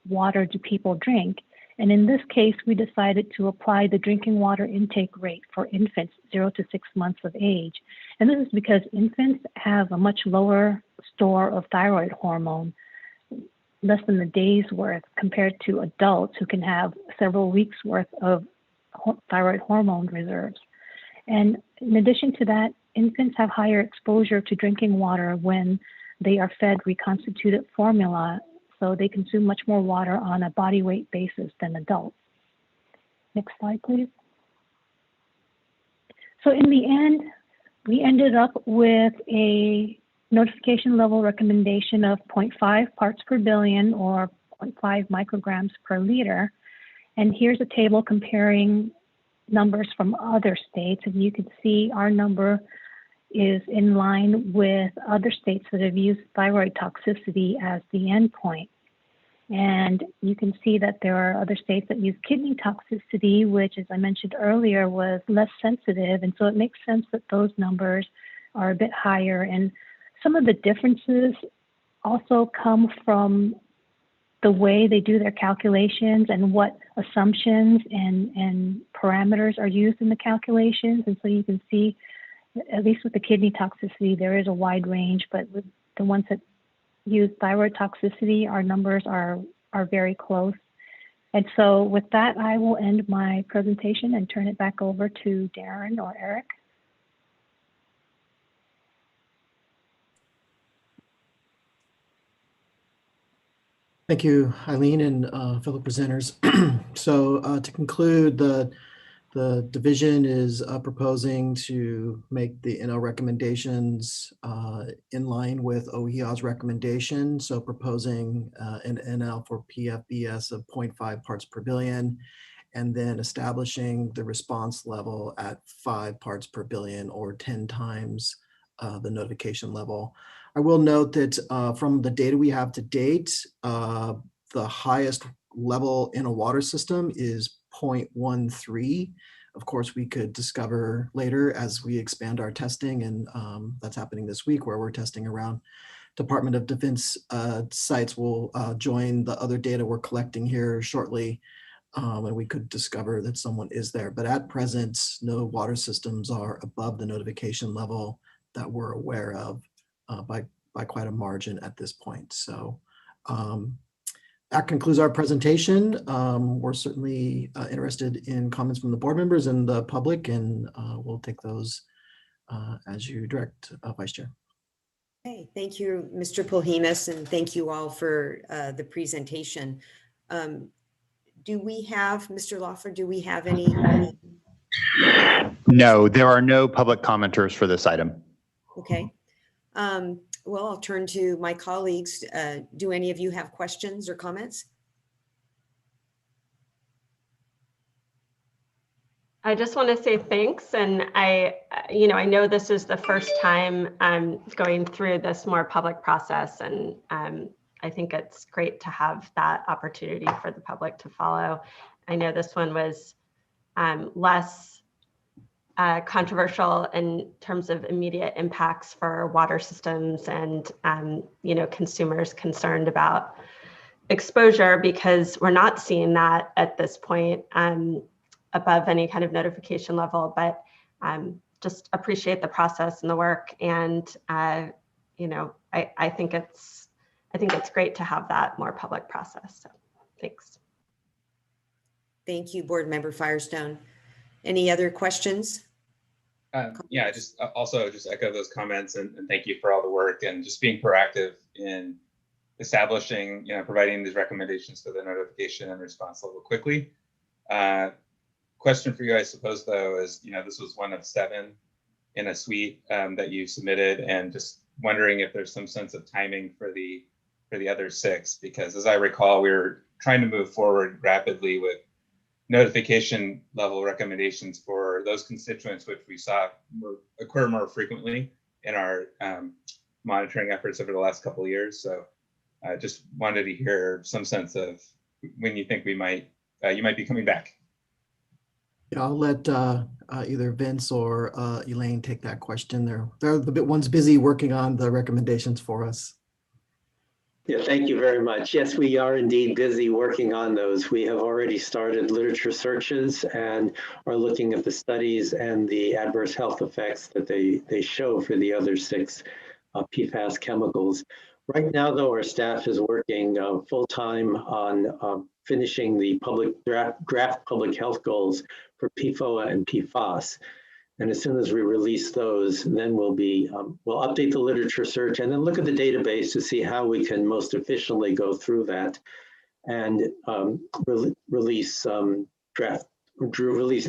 water do people drink? And in this case, we decided to apply the drinking water intake rate for infants 0 to 6 months of age. And this is because infants have a much lower store of thyroid hormone, less than a day's worth, compared to adults who can have several weeks worth of thyroid hormone reserves. And in addition to that, infants have higher exposure to drinking water when they are fed reconstituted formula, so they consume much more water on a body weight basis than adults. Next slide, please. So in the end, we ended up with a notification level recommendation of 0.5 parts per billion or 0.5 micrograms per liter. And here's a table comparing numbers from other states. And you can see our number is in line with other states that have used thyroid toxicity as the endpoint. And you can see that there are other states that use kidney toxicity, which, as I mentioned earlier, was less sensitive. And so it makes sense that those numbers are a bit higher. And some of the differences also come from the way they do their calculations and what assumptions and parameters are used in the calculations. And so you can see, at least with the kidney toxicity, there is a wide range, but with the ones that use thyroid toxicity, our numbers are very close. And so with that, I will end my presentation and turn it back over to Darren or Eric. Thank you, Eileen and fellow presenters. So to conclude, the division is proposing to make the NL recommendations in line with OEHA's recommendation. So proposing an NL for PFBS of 0.5 parts per billion, and then establishing the response level at 5 parts per billion or 10 times the notification level. I will note that from the data we have to date, the highest level in a water system is 0.13. Of course, we could discover later as we expand our testing, and that's happening this week where we're testing around Department of Defense sites. Will join the other data we're collecting here shortly, and we could discover that someone is there. But at present, no water systems are above the notification level that we're aware of by quite a margin at this point. So that concludes our presentation. We're certainly interested in comments from the board members and the public, and we'll take those as you direct, Vice Chair. Okay, thank you, Mr. Polhemus, and thank you all for the presentation. Do we have, Mr. Laffer, do we have any? No, there are no public commenters for this item. Okay. Well, I'll turn to my colleagues. Do any of you have questions or comments? I just want to say thanks. And I know this is the first time I'm going through this more public process. And I think it's great to have that opportunity for the public to follow. I know this one was less controversial in terms of immediate impacts for water systems and consumers concerned about exposure, because we're not seeing that at this point above any kind of notification level. But just appreciate the process and the work, and I think it's great to have that more public process. So thanks. Thank you, Board Member Firestone. Any other questions? Yeah, just echo those comments, and thank you for all the work and just being proactive in establishing, providing these recommendations for the notification and response level quickly. Question for you, I suppose, though, is, this was one of 7 in a suite that you submitted, and just wondering if there's some sense of timing for the other 6, because as I recall, we were trying to move forward rapidly with notification level recommendations for those constituents which we saw occur more frequently in our monitoring efforts over the last couple of years. So I just wanted to hear some sense of when you think you might be coming back. Yeah, I'll let either Vince or Elaine take that question. They're the ones busy working on the recommendations for us. Yeah, thank you very much. Yes, we are indeed busy working on those. We have already started literature searches and are looking at the studies and the adverse health effects that they show for the other 6 PFAS chemicals. Right now, though, our staff is working full-time on finishing the draft public health goals for PFOA and PFAS. And as soon as we release those, then we'll update the literature search and then look at the database to see how we can most efficiently go through that and release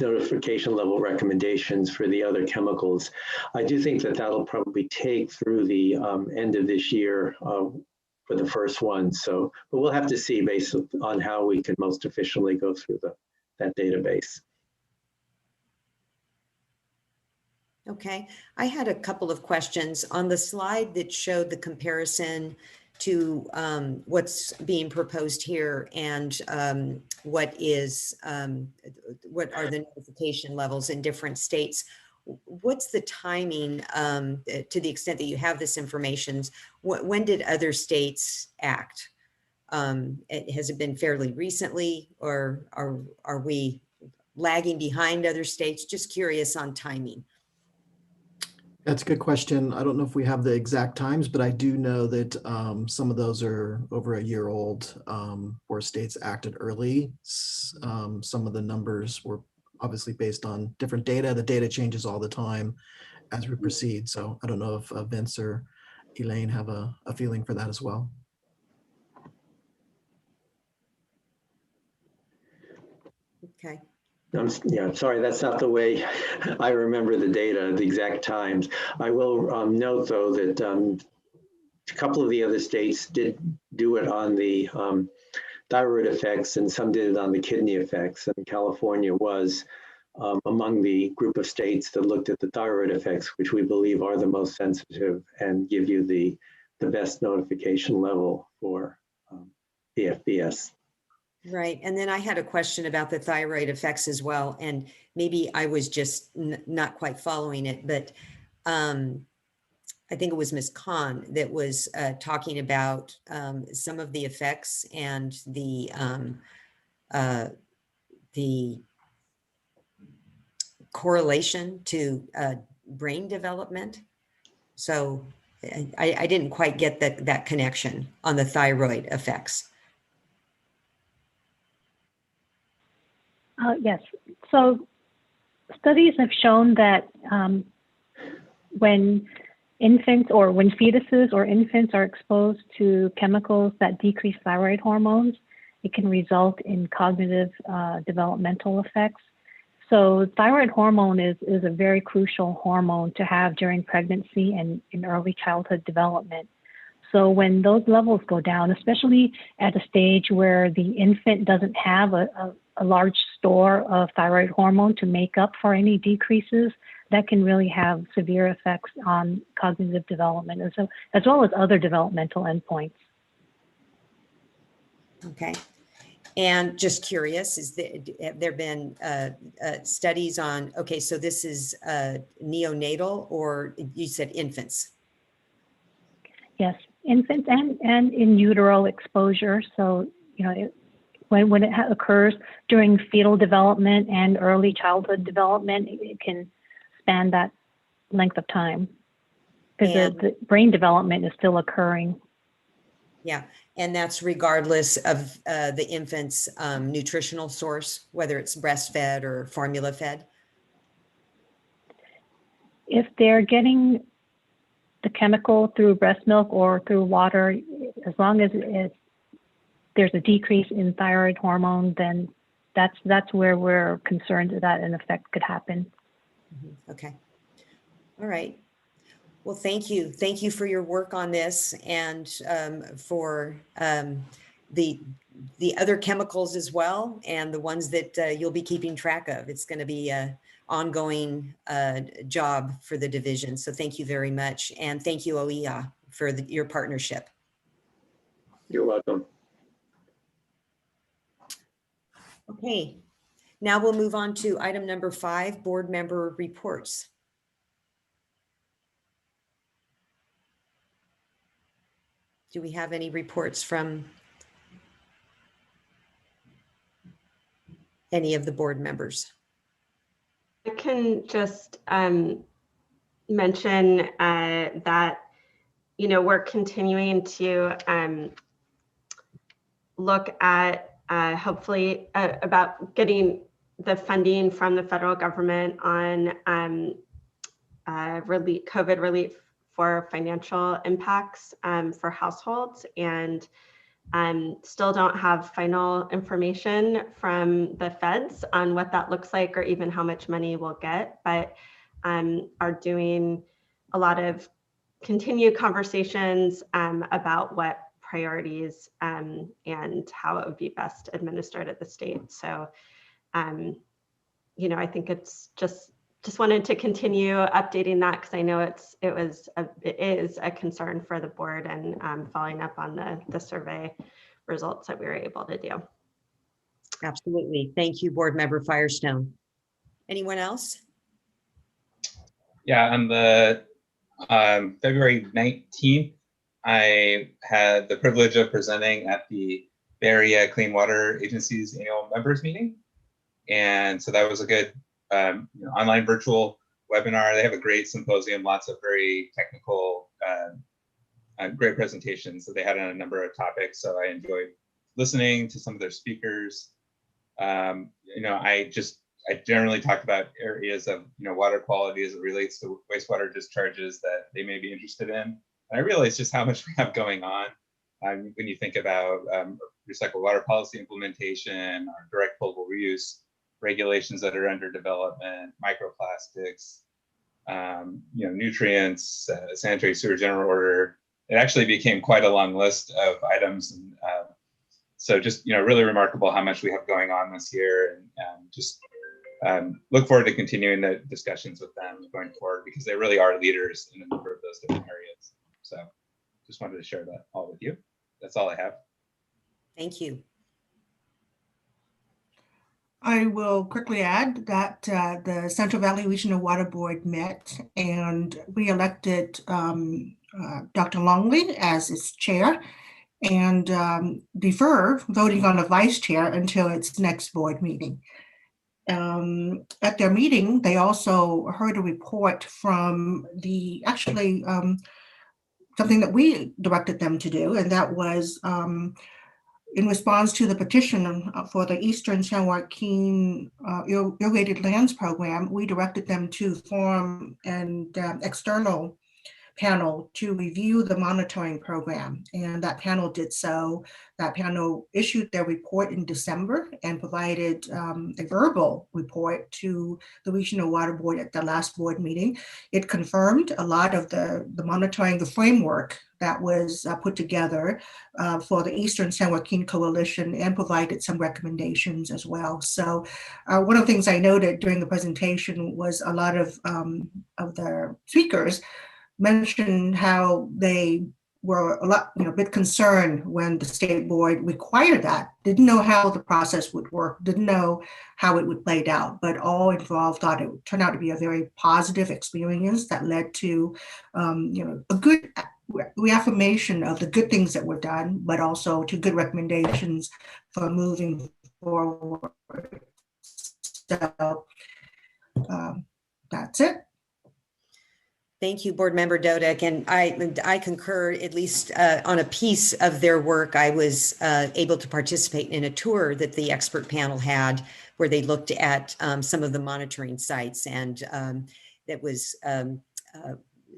notification level recommendations for the other chemicals. I do think that that'll probably take through the end of this year for the first one. So, but we'll have to see based on how we can most efficiently go through that database. Okay, I had a couple of questions on the slide that showed the comparison to what's being proposed here and what are the notification levels in different states. What's the timing to the extent that you have this information? When did other states act? Has it been fairly recently, or are we lagging behind other states? Just curious on timing. That's a good question. I don't know if we have the exact times, but I do know that some of those are over a year old where states acted early. Some of the numbers were obviously based on different data. The data changes all the time as we proceed. So I don't know if Vince or Elaine have a feeling for that as well. Okay. I'm sorry, that's not the way I remember the data, the exact times. I will note, though, that a couple of the other states did do it on the thyroid effects, and some did it on the kidney effects. And California was among the group of states that looked at the thyroid effects, which we believe are the most sensitive and give you the best notification level for PFBS. Right. And then I had a question about the thyroid effects as well. And maybe I was just not quite following it, but I think it was Ms. Khan that was talking about some of the effects and the correlation to brain development. So I didn't quite get that connection on the thyroid effects. Yes. So studies have shown that when infants or when fetuses or infants are exposed to chemicals that decrease thyroid hormones, it can result in cognitive developmental effects. So thyroid hormone is a very crucial hormone to have during pregnancy and in early childhood development. So when those levels go down, especially at a stage where the infant doesn't have a large store of thyroid hormone to make up for any decreases, that can really have severe effects on cognitive development as well as other developmental endpoints. Okay. And just curious, have there been studies on, okay, so this is neonatal, or you said infants? Yes, infants and in utero exposure. So, you know, when it occurs during fetal development and early childhood development, it can span that length of time because the brain development is still occurring. Yeah, and that's regardless of the infant's nutritional source, whether it's breastfed or formula fed? If they're getting the chemical through breast milk or through water, as long as there's a decrease in thyroid hormone, then that's where we're concerned that an effect could happen. Okay. All right. Well, thank you. Thank you for your work on this and for the other chemicals as well, and the ones that you'll be keeping track of. It's going to be an ongoing job for the division. So thank you very much. And thank you, OEA, for your partnership. You're welcome. Okay. Now we'll move on to item number 5, board member reports. Do we have any reports from any of the board members? I can just mention that, you know, we're continuing to look at hopefully about getting the funding from the federal government on COVID relief for financial impacts for households, and still don't have final information from the feds on what that looks like or even how much money we'll get, but are doing a lot of continued conversations about what priorities and how it would be best administered at the state. So, you know, I think it's just wanted to continue updating that because I know it is a concern for the board, and following up on the survey results that we were able to do. Absolutely. Thank you, Board Member Firestone. Anyone else? Yeah, on the February 19th, I had the privilege of presenting at the Bay Area Clean Water Agency's annual members meeting. And so that was a good online virtual webinar. They have a great symposium, lots of very technical, great presentations that they had on a number of topics. So I enjoyed listening to some of their speakers. You know, I generally talk about areas of water quality as it relates to wastewater discharges that they may be interested in. And I realized just how much we have going on when you think about recycled water policy implementation, or direct potable reuse regulations that are under development, microplastics, nutrients, sanitary sewer general order. It actually became quite a long list of items, and so just really remarkable how much we have going on this year, and just look forward to continuing the discussions with them going forward, because they really are leaders in a number of those different areas. So just wanted to share that all with you. That's all I have. Thank you. I will quickly add that the Central Valley Regional Water Board met, and we elected Dr. Longley as its chair, and defer voting on the vice chair until its next board meeting. At their meeting, they also heard a report from something that we directed them to do, and that was in response to the petition for the Eastern San Joaquin Irrigated Lands Program. We directed them to form an external panel to review the monitoring program, and that panel did so. That panel issued their report in December and provided a verbal report to the Regional Water Board at the last board meeting. It confirmed a lot of the monitoring, the framework that was put together for the Eastern San Joaquin Coalition, and provided some recommendations as well. So one of the things I noted during the presentation was a lot of the speakers mentioned how they were a bit concerned when the state board required that, didn't know how the process would work, didn't know how it would play out, but all involved thought it would turn out to be a very positive experience that led to a good reaffirmation of the good things that were done, but also to good recommendations for moving forward. So that's it. Thank you, Board Member Dodek, and I concur, at least on a piece of their work. I was able to participate in a tour that the expert panel had, where they looked at some of the monitoring sites, and that was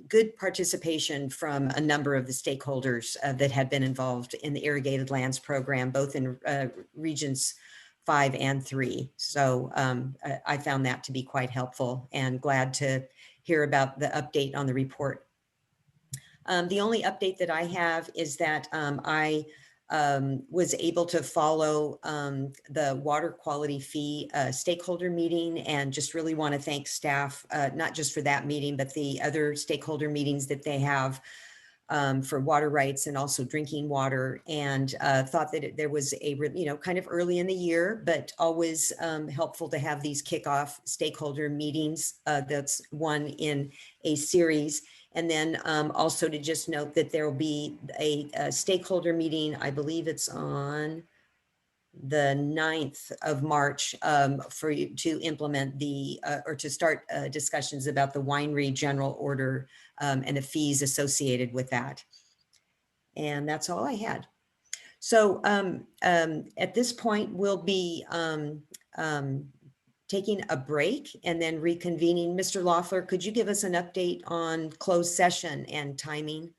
good participation from a number of the stakeholders that had been involved in the Irrigated Lands Program, both in Regions 5 and 3. So I found that to be quite helpful, and glad to hear about the update on the report. The only update that I have is that I was able to follow the water quality fee stakeholder meeting, and just really want to thank staff, not just for that meeting, but the other stakeholder meetings that they have for water rights and also drinking water, and thought that there was a, kind of early in the year, but always helpful to have these kickoff stakeholder meetings. That's one in a series. And then also to just note that there will be a stakeholder meeting, I believe it's on the 9th of March for you to implement the, or to start discussions about the winery general order and the fees associated with that. And that's all I had. So at this point, we'll be taking a break and then reconvening. Mr. Loffler, could you give us an update on closed session and timing?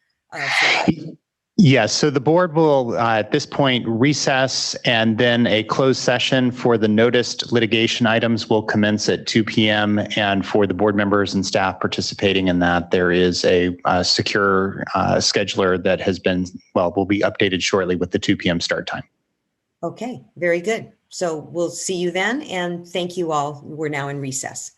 Yes, so the board will at this point recess, and then a closed session for the noticed litigation items will commence at 2 p.m. And for the board members and staff participating in that, there is a secure scheduler that has been, well, will be updated shortly with the 2 p.m. start time. Okay, very good. So we'll see you then, and thank you all. We're now in recess.